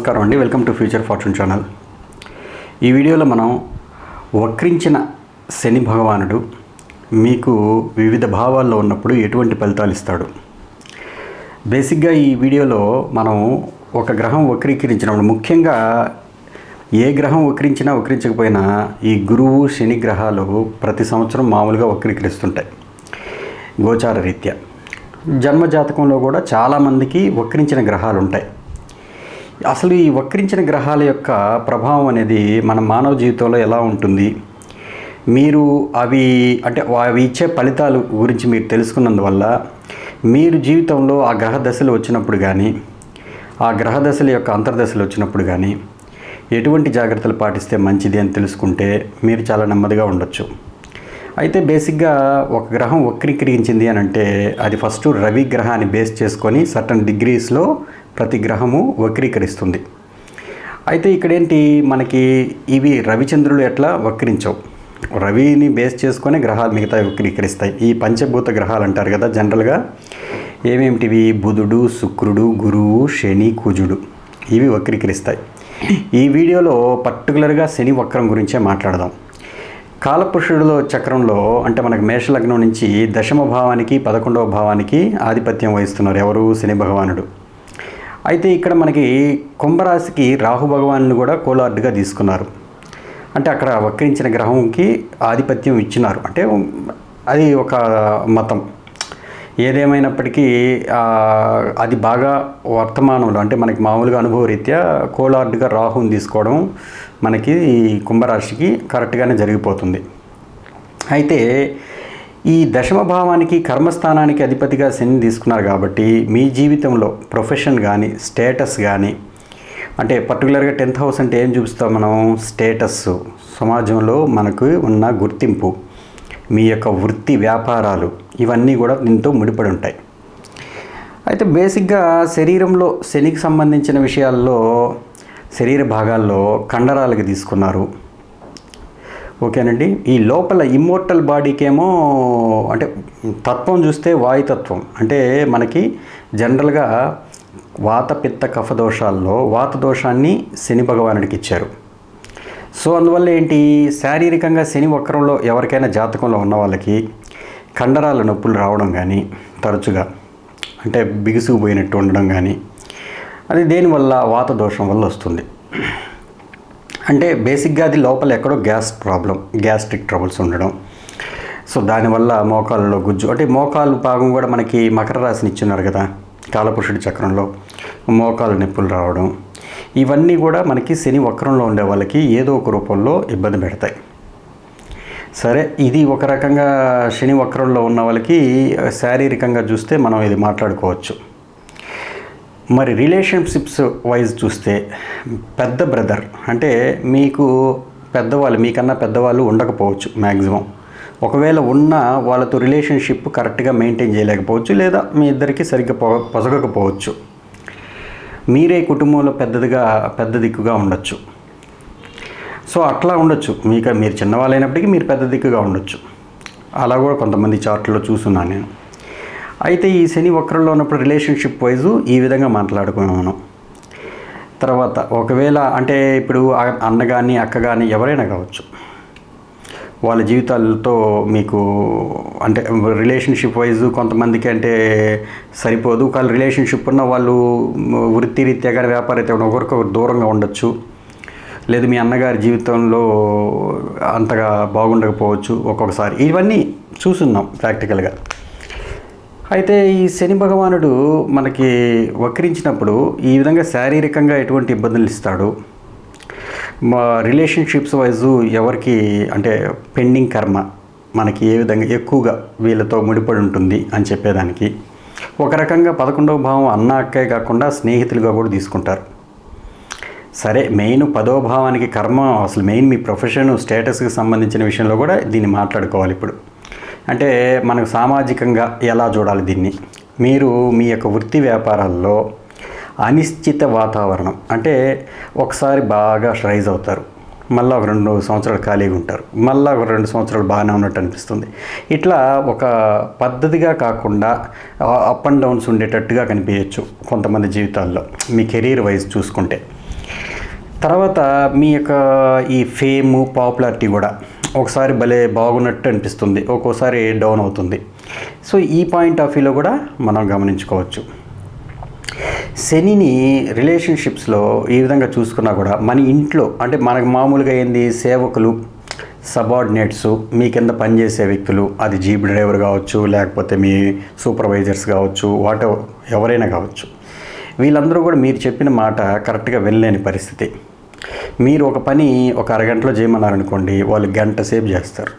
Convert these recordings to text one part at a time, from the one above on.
నమస్కారం అండి. Welcome to future fortune channel. ఈ వీడియోలో మనం వక్రించిన శని భగవానుడు మీకు వివిధ భావాల్లో ఉన్నప్పుడు ఎటువంటి ఫలితాలు ఇస్తాడు. బేసిక్గా ఈ వీడియోలో మనం ఒక గ్రహం వక్రీకరించినప్పుడు, ముఖ్యంగా ఏ గ్రహం వక్రించినా వక్రించకపోయినా ఈ గురువు శని గ్రహాలు ప్రతి సంవత్సరం మామూలుగా వక్రీకరిస్తుంటాయి గోచార రీత్యా. జన్మజాతకంలో కూడా చాలామందికి వక్రించిన గ్రహాలు ఉంటాయి. అసలు ఈ వక్రించిన గ్రహాల యొక్క ప్రభావం అనేది మన మానవ జీవితంలో ఎలా ఉంటుంది, మీరు అవి ఇచ్చే ఫలితాలు గురించి మీరు తెలుసుకున్నందువల్ల మీరు జీవితంలో ఆ గ్రహ దశలు వచ్చినప్పుడు కానీ, ఆ గ్రహ దశల యొక్క అంతర్దశలు వచ్చినప్పుడు కానీ ఎటువంటి జాగ్రత్తలు పాటిస్తే మంచిది అని తెలుసుకుంటే మీరు చాలా నెమ్మదిగా ఉండొచ్చు. అయితే బేసిక్గా ఒక గ్రహం వక్రీకరించింది అని అంటే అది ఫస్ట్ రవి గ్రహాన్ని బేస్ చేసుకొని సర్టన్ డిగ్రీస్లో ప్రతి గ్రహము వక్రీకరిస్తుంది. అయితే ఇక్కడేంటి, మనకి ఇవి రవిచంద్రులు ఎట్లా వక్రించవు, రవిని బేస్ చేసుకొని గ్రహాలు మిగతా వక్రీకరిస్తాయి. ఈ పంచభూత గ్రహాలు అంటారు కదా జనరల్గా, ఏమేమిటివి, బుధుడు, శుక్రుడు, గురువు, శని, కుజుడు, ఇవి వక్రీకరిస్తాయి. ఈ వీడియోలో పర్టికులర్గా శని వక్రం గురించే మాట్లాడదాం. కాలపురుషుడిలో చక్రంలో అంటే మనకు మేషలగ్నం నుంచి దశమ భావానికి 11వ భావానికి ఆధిపత్యం వహిస్తున్నారు ఎవరు, శని భగవానుడు. అయితే ఇక్కడ మనకి కుంభరాశికి రాహు భగవాను కూడా కోలార్డ్గా తీసుకున్నారు. అంటే అక్కడ వక్రించిన గ్రహంకి ఆధిపత్యం ఇచ్చినారు, అంటే అది ఒక మతం. ఏదేమైనప్పటికీ అది బాగా వర్తమానంలో అంటే మనకి మామూలుగా అనుభవ రీత్యా కోలార్డ్గా రాహుని తీసుకోవడం మనకి కుంభరాశికి కరెక్ట్గానే జరిగిపోతుంది. అయితే ఈ దశమ భావానికి కర్మస్థానానికి అధిపతిగా శని తీసుకున్నారు కాబట్టి మీ జీవితంలో ప్రొఫెషన్ కానీ స్టేటస్ కానీ, అంటే పర్టికులర్గా 10th హౌస్ అంటే ఏం చూపిస్తాం మనం, స్టేటస్, సమాజంలో మనకు ఉన్న గుర్తింపు, మీ యొక్క వృత్తి వ్యాపారాలు, ఇవన్నీ కూడా దీంతో ముడిపడి ఉంటాయి. అయితే బేసిక్గా శరీరంలో శనికి సంబంధించిన విషయాల్లో శరీర భాగాల్లో కండరాలకి తీసుకున్నారు, ఓకేనండి. ఈ లోపల ఇమ్మోర్టల్ బాడీకేమో అంటే తత్వం చూస్తే వాయుతత్వం, అంటే మనకి జనరల్గా వాత పిత్త కఫ దోషాల్లో వాత దోషాన్ని శని భగవానుడికి ఇచ్చారు. సో అందువల్ల ఏంటి, శారీరకంగా శని వక్రంలో ఎవరికైనా జాతకంలో ఉన్న వాళ్ళకి కండరాల నొప్పులు రావడం కానీ, తరచుగా అంటే బిగుసుకుపోయినట్టు ఉండడం కానీ, అది దేనివల్ల, వాత దోషం వల్ల వస్తుంది. అంటే బేసిక్గా అది లోపల ఎక్కడో గ్యాస్ట్రిక్ ట్రబుల్స్ ఉండడం. సో దానివల్ల మోకాళ్ళలో గుజ్జు, అంటే మోకాలు భాగం కూడా మనకి మకర రాశిని ఇచ్చున్నారు కదా కాలపురుషుడి చక్రంలో, మోకాలు నొప్పులు రావడం, ఇవన్నీ కూడా మనకి శని వక్రంలో ఉండే వాళ్ళకి ఏదో ఒక రూపంలో ఇబ్బంది పెడతాయి. సరే, ఇది ఒక రకంగా శని వక్రంలో ఉన్న వాళ్ళకి శారీరకంగా చూస్తే మనం ఇది మాట్లాడుకోవచ్చు. మరి రిలేషన్షిప్స్ వైజ్ చూస్తే పెద్ద బ్రదర్ అంటే మీకు పెద్దవాళ్ళు, మీకన్నా పెద్దవాళ్ళు ఉండకపోవచ్చు మ్యాక్సిమం. ఒకవేళ ఉన్నా వాళ్ళతో రిలేషన్షిప్ కరెక్ట్గా మెయింటైన్ చేయలేకపోవచ్చు, లేదా మీ ఇద్దరికి సరిగ్గా పొసగకపోవచ్చు. మీరే కుటుంబంలో పెద్ద దిక్కుగా ఉండొచ్చు. సో అట్లా ఉండొచ్చు, మీరు చిన్నవాళ్ళైనప్పటికీ మీరు పెద్ద దిక్కుగా ఉండొచ్చు. అలా కూడా కొంతమంది చార్ట్లో చూస్తున్నాను నేను. అయితే ఈ శని వక్రంలో ఉన్నప్పుడు రిలేషన్షిప్ వైజు ఈ విధంగా మాట్లాడుకున్నాం మనం. తర్వాత ఒకవేళ అంటే ఇప్పుడు అన్న కానీ అక్క కానీ ఎవరైనా కావచ్చు, వాళ్ళ జీవితాలతో మీకు అంటే రిలేషన్షిప్ వైజు కొంతమందికి అంటే సరిపోదు. ఒకవేళ రిలేషన్షిప్ ఉన్న వాళ్ళు వృత్తి రీత్యా కానీ వ్యాపార రీత్యా ఒకరికొకరు దూరంగా ఉండొచ్చు, లేదు మీ అన్నగారి జీవితంలో అంతగా బాగుండకపోవచ్చు ఒక్కొక్కసారి. ఇవన్నీ చూస్తున్నాం ప్రాక్టికల్గా. అయితే ఈ శని భగవానుడు మనకి వక్రించినప్పుడు ఈ విధంగా శారీరకంగా ఎటువంటి ఇబ్బందులు ఇస్తాడు, మా రిలేషన్షిప్స్ వైజు ఎవరికి అంటే పెండింగ్ కర్మ మనకి ఏ విధంగా ఎక్కువగా వీళ్ళతో ముడిపడి ఉంటుంది అని చెప్పేదానికి, ఒక రకంగా 11వ భావం అన్న అక్కే కాకుండా స్నేహితులుగా కూడా తీసుకుంటారు. సరే, మెయిన్ 10వ భావానికి కర్మ, అసలు మెయిన్ మీ ప్రొఫెషన్ స్టేటస్కి సంబంధించిన విషయంలో కూడా దీన్ని మాట్లాడుకోవాలి. ఇప్పుడు అంటే మనకు సామాజికంగా ఎలా చూడాలి దీన్ని, మీరు మీ యొక్క వృత్తి వ్యాపారాల్లో అనిశ్చిత వాతావరణం, అంటే ఒకసారి బాగా రైజ్ అవుతారు, మళ్ళీ ఒక 2 సంవత్సరాలు ఖాళీగా ఉంటారు, మళ్ళీ ఒక 2 సంవత్సరాలు బాగానే ఉన్నట్టు అనిపిస్తుంది. ఇట్లా ఒక పద్ధతిగా కాకుండా అప్ అండ్ డౌన్స్ ఉండేటట్టుగా కనిపించవచ్చు కొంతమంది జీవితాల్లో మీ కెరీర్ వైజ్ చూసుకుంటే. తర్వాత మీ యొక్క ఈ ఫేము పాపులారిటీ కూడా ఒకసారి భలే బాగున్నట్టు అనిపిస్తుంది, ఒక్కోసారి డౌన్ అవుతుంది. సో ఈ పాయింట్ ఆఫ్ వ్యూలో కూడా మనం గమనించుకోవచ్చు. శనిని రిలేషన్షిప్స్లో ఈ విధంగా చూసుకున్నా కూడా మన ఇంట్లో అంటే మనకు మామూలుగా ఏంది, సేవకులు, సబార్డినేట్స్, మీ కింద పనిచేసే వ్యక్తులు, అది జీప్ డ్రైవర్ కావచ్చు, లేకపోతే మీ సూపర్వైజర్స్ కావచ్చు, ఎవరైనా కావచ్చు, వీళ్ళందరూ కూడా మీరు చెప్పిన మాట కరెక్ట్గా వినలేని పరిస్థితి. మీరు ఒక పని ఒక అరగంటలో చేయమన్నారనుకోండి, వాళ్ళు గంట సేపు చేస్తారు.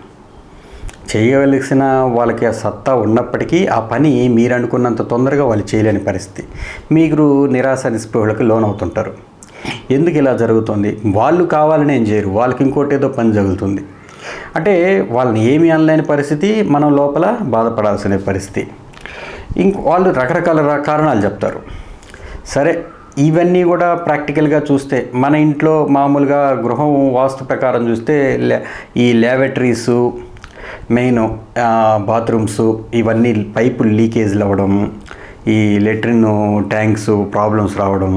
చేయవలసిన వాళ్ళకి ఆ సత్తా ఉన్నప్పటికీ ఆ పని మీరు అనుకున్నంత తొందరగా వాళ్ళు చేయలేని పరిస్థితి. మీరు నిరాశ నిస్పృహలకు లోనవుతుంటారు. ఎందుకు ఇలా జరుగుతుంది? వాళ్ళు కావాలని ఏం చేయరు, వాళ్ళకి ఇంకోటి ఏదో పని జరుగుతుంది. అంటే వాళ్ళని ఏమీ అనలేని పరిస్థితి, మనం లోపల బాధపడాల్సిన పరిస్థితి. వాళ్ళు రకరకాల కారణాలు చెప్తారు. సరే, ఇవన్నీ కూడా ప్రాక్టికల్గా చూస్తే మన ఇంట్లో మామూలుగా గృహం వాస్తు ప్రకారం చూస్తే ఈ ల్యాబరేటరీసు, మెయిన్ బాత్రూమ్స్, ఇవన్నీ పైపులు లీకేజ్లు అవ్వడం, ఈ లెట్రిన్ ట్యాంక్స్ ప్రాబ్లమ్స్ రావడం,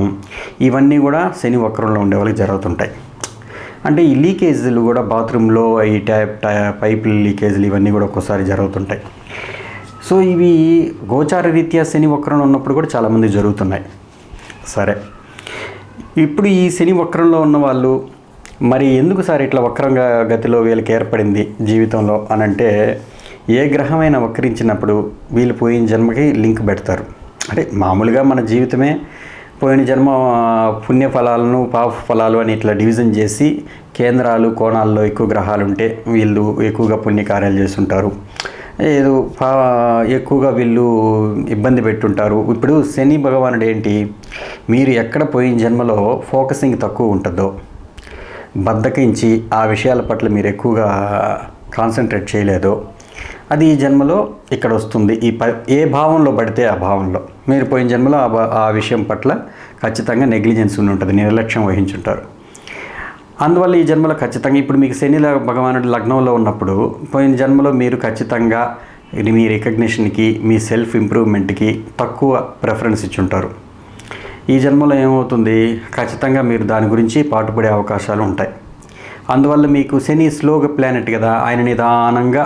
ఇవన్నీ కూడా శని వక్రంలో ఉండే వాళ్ళకి జరుగుతుంటాయి. అంటే ఈ లీకేజ్లు కూడా బాత్రూంలో ఈ పైపులు లీకేజ్లు ఇవన్నీ కూడా ఒక్కోసారి జరుగుతుంటాయి. సో ఇవి గోచార రీత్యా శని వక్రంలో ఉన్నప్పుడు కూడా చాలామంది జరుగుతున్నాయి. సరే, ఇప్పుడు ఈ శని వక్రంలో ఉన్న వాళ్ళు మరి ఎందుకు సార్ ఇట్లా వక్రంగా గతిలో వీళ్ళకి ఏర్పడింది జీవితంలో అని అంటే, ఏ గ్రహమైనా వక్రించినప్పుడు వీళ్ళు పోయిన జన్మకి లింక్ పెడతారు. అంటే మామూలుగా మన జీవితమే పోయిన జన్మ పుణ్య ఫలాలను పాప ఫలాలు అని ఇట్లా డివిజన్ చేసి కేంద్రాలు కోణాల్లో ఎక్కువ గ్రహాలు ఉంటే వీళ్ళు ఎక్కువగా పుణ్యకార్యాలు చేస్తుంటారు, ఏదో ఎక్కువగా వీళ్ళు ఇబ్బంది పెట్టుంటారు. ఇప్పుడు శని భగవానుడు ఏంటి, మీరు ఎక్కడ పోయిన జన్మలో ఫోకసింగ్ తక్కువ ఉంటుందో, బద్ధకించి ఆ విషయాల పట్ల మీరు ఎక్కువగా కాన్సన్ట్రేట్ చేయలేదో, అది ఈ జన్మలో ఇక్కడ వస్తుంది. ఏ భావంలో పడితే ఆ భావంలో మీరు పోయిన జన్మలో ఆ విషయం పట్ల ఖచ్చితంగా నెగ్లిజెన్స్ ఉంటుంది, నిర్లక్ష్యం వహించుంటారు. అందువల్ల ఈ జన్మలో ఖచ్చితంగా ఇప్పుడు మీకు శని భగవానుడు లగ్నంలో ఉన్నప్పుడు పోయిన జన్మలో మీరు ఖచ్చితంగా మీ రికగ్నిషన్కి, మీ సెల్ఫ్ ఇంప్రూవ్మెంట్కి తక్కువ ప్రిఫరెన్స్ ఇచ్చుంటారు. ఈ జన్మలో ఏమవుతుంది, ఖచ్చితంగా మీరు దాని గురించి పాటుపడే అవకాశాలు ఉంటాయి. అందువల్ల మీకు శని స్లోగా ప్లానెట్ కదా, ఆయన నిదానంగా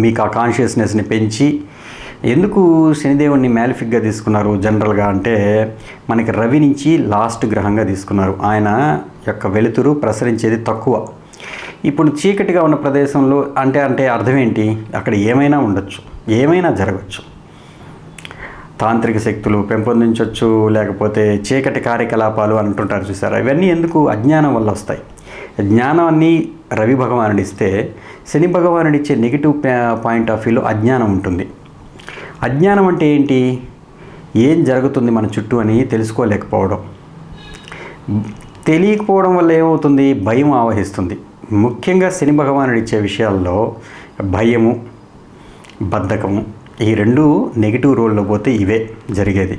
మీకు ఆ కాన్షియస్నెస్ని పెంచి, ఎందుకు శనిదేవుణ్ణి మ్యాలిఫిక్గా తీసుకున్నారు జనరల్గా అంటే, మనకి రవి నుంచి లాస్ట్ గ్రహంగా తీసుకున్నారు. ఆయన యొక్క వెలుతురు ప్రసరించేది తక్కువ. ఇప్పుడు చీకటిగా ఉన్న ప్రదేశంలో అంటే అర్థం ఏంటి, అక్కడ ఏమైనా ఉండొచ్చు, ఏమైనా జరగచ్చు. తాంత్రిక శక్తులు పెంపొందించవచ్చు, లేకపోతే చీకటి కార్యకలాపాలు అంటుంటారు చూసారా, ఇవన్నీ ఎందుకు, అజ్ఞానం వల్ల వస్తాయి. జ్ఞానాన్ని రవి భగవానుడు ఇస్తే, శని భగవానుడు ఇచ్చే నెగిటివ్ పాయింట్ ఆఫ్ వ్యూలో అజ్ఞానం ఉంటుంది. అజ్ఞానం అంటే ఏంటి, ఏం జరుగుతుంది మన చుట్టూ అని తెలుసుకోలేకపోవడం. తెలియకపోవడం వల్ల ఏమవుతుంది, భయం ఆవహిస్తుంది. ముఖ్యంగా శని భగవానుడు ఇచ్చే విషయాల్లో భయము, బద్ధకము, ఈ రెండు నెగిటివ్ రోల్లో పోతే ఇవే జరిగేది.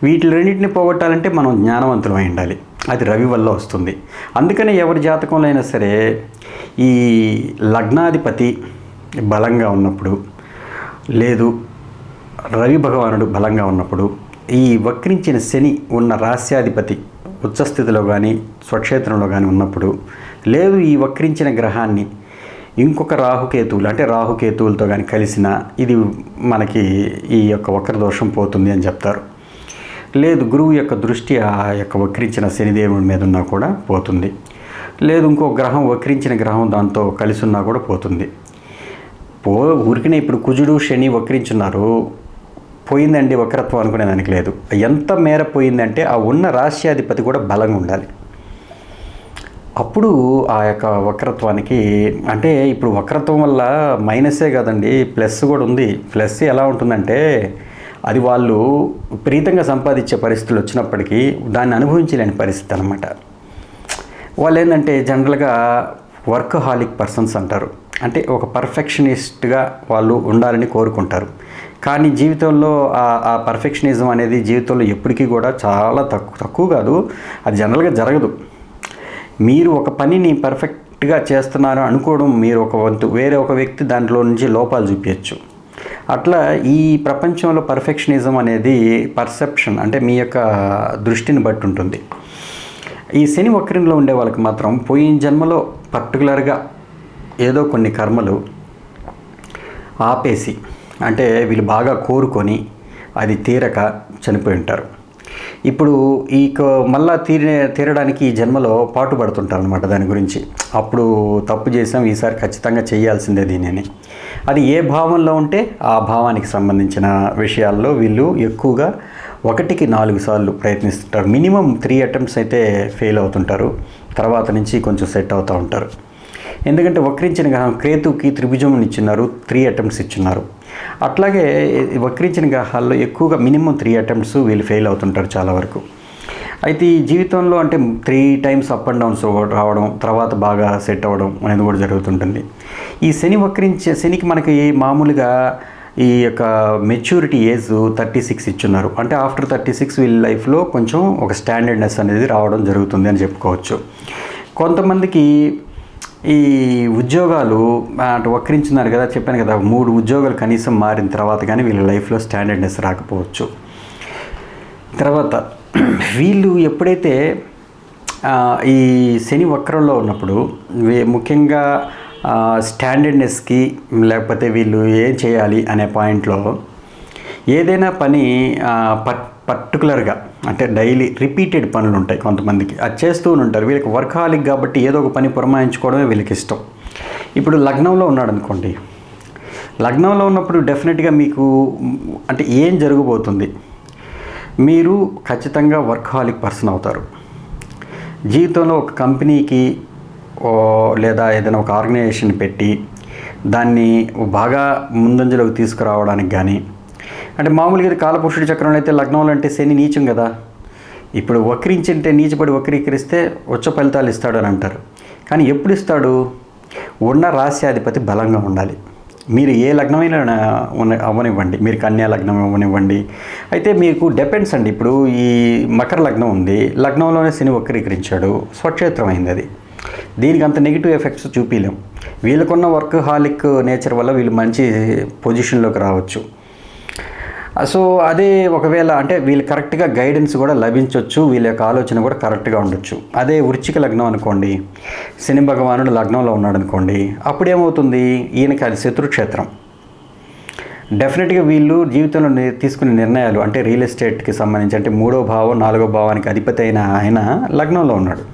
వీటి రెండింటిని పోగొట్టాలంటే మనం జ్ఞానవంతులమై ఉండాలి. అది రవి వల్ల వస్తుంది. అందుకని ఎవరి జాతకంలో అయినా సరే ఈ లగ్నాధిపతి బలంగా ఉన్నప్పుడు, లేదు రవి భగవానుడు బలంగా ఉన్నప్పుడు, ఈ వక్రించిన శని ఉన్న రాస్యాధిపతి ఉచ్చస్థితిలో కానీ స్వక్షేత్రంలో కానీ ఉన్నప్పుడు, లేదు ఈ వక్రించిన గ్రహాన్ని ఇంకొక రాహుకేతువులు అంటే రాహుకేతువులతో కానీ కలిసిన, ఇది మనకి ఈ యొక్క వక్రదోషం పోతుంది అని చెప్తారు. లేదు గురువు యొక్క దృష్టి ఆ యొక్క వక్రించిన శనిదేవుడి మీద ఉన్నా కూడా పోతుంది. లేదు ఇంకో గ్రహం వక్రించిన గ్రహం దాంతో కలిసి ఉన్నా కూడా పోతుంది. ఊరికనే ఇప్పుడు కుజుడు శని వక్రించున్నారు, పోయిందండి వక్రత్వం అనుకునే దానికి లేదు. ఎంత మేర పోయిందంటే ఆ ఉన్న రాశ్యాధిపతి కూడా బలంగా ఉండాలి. అప్పుడు ఆ యొక్క వక్రత్వానికి, అంటే ఇప్పుడు వక్రత్వం వల్ల మైనసే కదండి, ప్లస్ కూడా ఉంది. ప్లస్ ఎలా ఉంటుందంటే, అది వాళ్ళు విపరీతంగా సంపాదించే పరిస్థితులు వచ్చినప్పటికీ దాన్ని అనుభవించలేని పరిస్థితి అనమాట. వాళ్ళు ఏంటంటే జనరల్గా వర్కహాలిక్ పర్సన్స్ అంటారు. అంటే ఒక పర్ఫెక్షనిస్ట్గా వాళ్ళు ఉండాలని కోరుకుంటారు. కానీ జీవితంలో ఆ పర్ఫెక్షనిజం అనేది జీవితంలో ఎప్పటికీ కూడా చాలా తక్కువ కాదు, అది జనరల్గా జరగదు. మీరు ఒక పనిని పర్ఫెక్ట్గా చేస్తున్నారు అనుకోవడం మీరు ఒక వంతు, వేరే ఒక వ్యక్తి దాంట్లో నుంచి లోపాలు చూపించచ్చు. అట్లా ఈ ప్రపంచంలో పర్ఫెక్షనిజం అనేది పర్సెప్షన్, అంటే మీ యొక్క దృష్టిని బట్టి ఉంటుంది. ఈ శని వక్రంలో ఉండే వాళ్ళకి మాత్రం పోయిన జన్మలో పర్టికులర్గా ఏదో కొన్ని కర్మలు ఆపేసి, అంటే వీళ్ళు బాగా కోరుకొని అది తీరక చనిపోయి ఉంటారు. ఇప్పుడు మళ్ళా తీరడానికి ఈ జన్మలో పాటుపడుతుంటారు అనమాట దాని గురించి. అప్పుడు తప్పు చేసాం, ఈసారి ఖచ్చితంగా చేయాల్సిందే దీనిని. అది ఏ భావంలో ఉంటే ఆ భావానికి సంబంధించిన విషయాల్లో వీళ్ళు ఎక్కువగా 1కి 4 సార్లు ప్రయత్నిస్తుంటారు. మినిమం 3 అటెంప్ట్స్ అయితే ఫెయిల్ అవుతుంటారు. తర్వాత నుంచి కొంచెం సెట్ అవుతూ ఉంటారు. ఎందుకంటే వక్రించిన గ్రహం కేతుకి త్రిభుజం ఇచ్చిన్నారు, 3 అటెంప్ట్స్ ఇచ్చున్నారు. అట్లాగే వక్రించిన గ్రహాల్లో ఎక్కువగా మినిమం 3 అటెంప్ట్స్ వీళ్ళు ఫెయిల్ అవుతుంటారు చాలా వరకు. అయితే ఈ జీవితంలో అంటే 3 టైమ్స్ అప్ అండ్ డౌన్స్ రావడం, తర్వాత బాగా సెట్ అవ్వడం అనేది కూడా జరుగుతుంటుంది. ఈ శనికి మనకి మామూలుగా ఈ యొక్క మెచ్యూరిటీ ఏజ్ 36 ఇచ్చున్నారు. అంటే ఆఫ్టర్ 36 వీళ్ళ లైఫ్లో కొంచెం ఒక స్టాండర్డ్నెస్ అనేది రావడం జరుగుతుంది అని చెప్పుకోవచ్చు. కొంతమందికి ఈ ఉద్యోగాలు అటు వక్రించున్నారు కదా, చెప్పాను కదా, 3 ఉద్యోగాలు కనీసం మారిన తర్వాత కానీ వీళ్ళ లైఫ్లో స్టాండర్డ్నెస్ రాకపోవచ్చు. తర్వాత వీళ్ళు ఎప్పుడైతే ఈ శని వక్రంలో ఉన్నప్పుడు ముఖ్యంగా స్టాండర్డ్నెస్కి, లేకపోతే వీళ్ళు ఏం చేయాలి అనే పాయింట్లో ఏదైనా పని పర్టికులర్గా అంటే డైలీ రిపీటెడ్ పనులు ఉంటాయి కొంతమందికి, అది చేస్తూ ఉంటారు. వీళ్ళకి వర్కాలిక్ కాబట్టి ఏదో ఒక పని పురమాయించుకోవడమే వీళ్ళకి ఇష్టం. ఇప్పుడు లగ్నంలో ఉన్నాడు అనుకోండి, లగ్నంలో ఉన్నప్పుడు డెఫినెట్గా మీకు అంటే ఏం జరగబోతుంది, మీరు ఖచ్చితంగా వర్కాలిక్ పర్సన్ అవుతారు. జీవితంలో ఒక కంపెనీకి లేదా ఏదైనా ఒక ఆర్గనైజేషన్ పెట్టి దాన్ని బాగా ముందంజలోకి తీసుకురావడానికి కానీ, అంటే మామూలుగా ఇది కాలపురుషుడి చక్రంలో అయితే లగ్నంలో అంటే శని నీచం కదా, ఇప్పుడు వక్రించింటే నీచపడి వక్రీకరిస్తే ఉచ్చ ఫలితాలు ఇస్తాడు అని అంటారు. కానీ ఎప్పుడు ఇస్తాడు? ఉన్న రాశ్యాధిపతి బలంగా ఉండాలి. మీరు ఏ లగ్నమైనా అవ్వనివ్వండి, మీరు కన్యా లగ్నం అవ్వనివ్వండి, అయితే మీకు డిపెండ్స్ అండి. ఇప్పుడు ఈ మకర లగ్నం ఉంది, లగ్నంలోనే శని వక్రీకరించాడు, స్వక్షేత్రం అయింది. అది దీనికి అంత నెగిటివ్ ఎఫెక్ట్స్ చూపించలేం. వీళ్ళకున్న వర్క్ హాలిక్ నేచర్ వల్ల వీళ్ళు మంచి పొజిషన్లోకి రావచ్చు. సో అదే ఒకవేళ అంటే వీళ్ళు కరెక్ట్గా గైడెన్స్ కూడా లభించవచ్చు, వీళ్ళ యొక్క ఆలోచన కూడా కరెక్ట్గా ఉండొచ్చు. అదే వృశ్చిక లగ్నం అనుకోండి, శని భగవానుడు లగ్నంలో ఉన్నాడు అనుకోండి, అప్పుడేమవుతుంది, ఈయనకి అది శత్రుక్షేత్రం. డెఫినెట్గా వీళ్ళు జీవితంలో తీసుకునే నిర్ణయాలు అంటే రియల్ ఎస్టేట్కి సంబంధించి, అంటే 3వ భావం 4వ భావానికి అధిపతి అయిన ఆయన లగ్నంలో ఉన్నాడు.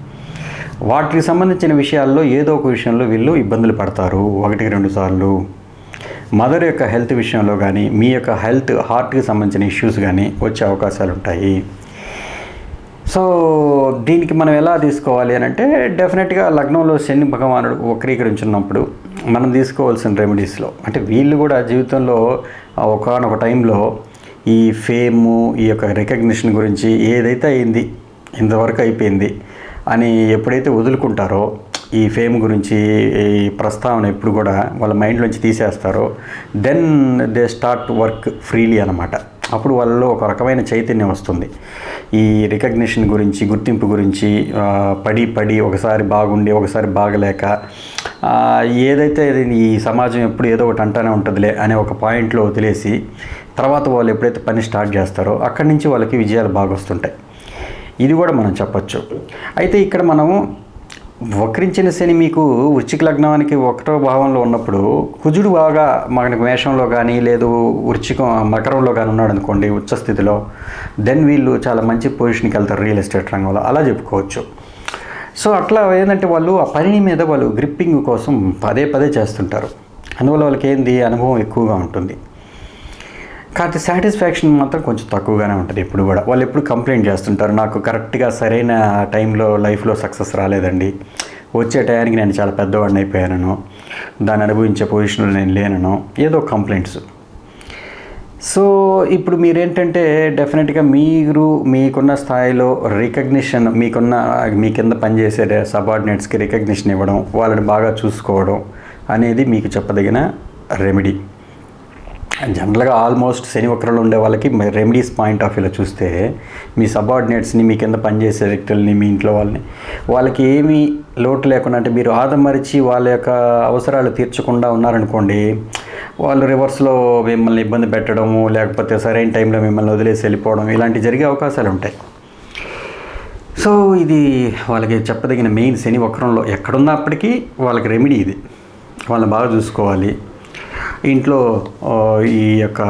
వాటికి సంబంధించిన విషయాల్లో ఏదో ఒక విషయంలో వీళ్ళు ఇబ్బందులు పడతారు 1-2 సార్లు. మదర్ యొక్క హెల్త్ విషయంలో కానీ, మీ యొక్క హార్ట్కి సంబంధించిన ఇష్యూస్ కానీ వచ్చే అవకాశాలు ఉంటాయి. సో దీనికి మనం ఎలా తీసుకోవాలి అని అంటే, డెఫినెట్గా లగ్నంలో శని భగవానుడు వక్రీకరించున్నప్పుడు మనం తీసుకోవాల్సిన రెమెడీస్లో, అంటే వీళ్ళు కూడా జీవితంలో ఒకానొక టైంలో ఈ ఫేము, ఈ యొక్క రికగ్నిషన్ గురించి ఏదైతే అయింది ఇంతవరకు అయిపోయింది అని ఎప్పుడైతే వదులుకుంటారో, ఈ ఫేమ్ గురించి ఈ ప్రస్తావన ఎప్పుడు కూడా వాళ్ళ మైండ్లోంచి తీసేస్తారో, then they start work freely అనమాట. అప్పుడు వాళ్ళలో ఒక రకమైన చైతన్యం వస్తుంది. ఈ రికగ్నిషన్ గురించి, గుర్తింపు గురించి పడి ఒకసారి బాగుండి ఒకసారి బాగలేక, ఏదైతే ఈ సమాజం ఎప్పుడు ఏదో ఒకటి అంటానే ఉంటుందిలే అనే ఒక పాయింట్లో వదిలేసి, తర్వాత వాళ్ళు ఎప్పుడైతే పని స్టార్ట్ చేస్తారో అక్కడి నుంచి వాళ్ళకి విజయాలు బాగా వస్తుంటాయి. ఇది కూడా మనం చెప్పచ్చు. అయితే ఇక్కడ మనము వక్రించిన శని మీకు వృశ్చిక లగ్నానికి 1వ భావంలో ఉన్నప్పుడు, కుజుడు బాగా మనకు మేషంలో కానీ లేదు మకరంలో కానీ ఉన్నాడు అనుకోండి ఉచ్చస్థితిలో, దెన్ వీళ్ళు చాలా మంచి పొజిషన్కి వెళ్తారు రియల్ ఎస్టేట్ రంగంలో, అలా చెప్పుకోవచ్చు. సో అట్లా ఏంటంటే వాళ్ళు ఆ పని మీద వాళ్ళు గ్రిప్పింగ్ కోసం పదే చేస్తుంటారు. అందువల్ల వాళ్ళకి అనుభవం ఎక్కువగా ఉంటుంది. కాకపోతే సాటిస్ఫాక్షన్ మాత్రం కొంచెం తక్కువగానే ఉంటుంది. ఎప్పుడు కూడా వాళ్ళు ఎప్పుడు కంప్లైంట్ చేస్తుంటారు, నాకు కరెక్ట్గా సరైన టైంలో లైఫ్లో సక్సెస్ రాలేదండి, వచ్చే టయానికి నేను చాలా పెద్దవాడిని అయిపోయాను, దాన్ని అనుభవించే పొజిషన్లో నేను లేనను, ఏదో కంప్లైంట్స్. సో ఇప్పుడు మీరేంటంటే డెఫినెట్గా మీకున్న స్థాయిలో రికగ్నిషన్, మీ కింద పనిచేసే సబార్డినేట్స్కి రికగ్నిషన్ ఇవ్వడం, వాళ్ళని బాగా చూసుకోవడం అనేది మీకు చెప్పదగిన రెమెడీ. జనరల్గా ఆల్మోస్ట్ శని వక్రంలో ఉండే వాళ్ళకి రెమెడీస్ పాయింట్ ఆఫ్ వ్యూలో చూస్తే, మీ సబార్డినేట్స్ని, మీ కింద పనిచేసే వ్యక్తుల్ని, మీ ఇంట్లో వాళ్ళకి ఏమీ లోటు లేకుండా, అంటే మీరు ఆదమరిచి వాళ్ళ యొక్క అవసరాలు తీర్చకుండా ఉన్నారనుకోండి, వాళ్ళు రివర్స్లో మిమ్మల్ని ఇబ్బంది పెట్టడము, లేకపోతే సరైన టైంలో మిమ్మల్ని వదిలేసి వెళ్ళిపోవడం, ఇలాంటివి జరిగే అవకాశాలు ఉంటాయి. సో ఇది వాళ్ళకి చెప్పదగిన మెయిన్ శని వక్రంలో ఎక్కడున్నప్పటికీ వాళ్ళకి రెమెడీ ఇది. వాళ్ళని బాగా చూసుకోవాలి. ఇంట్లో ఈ యొక్క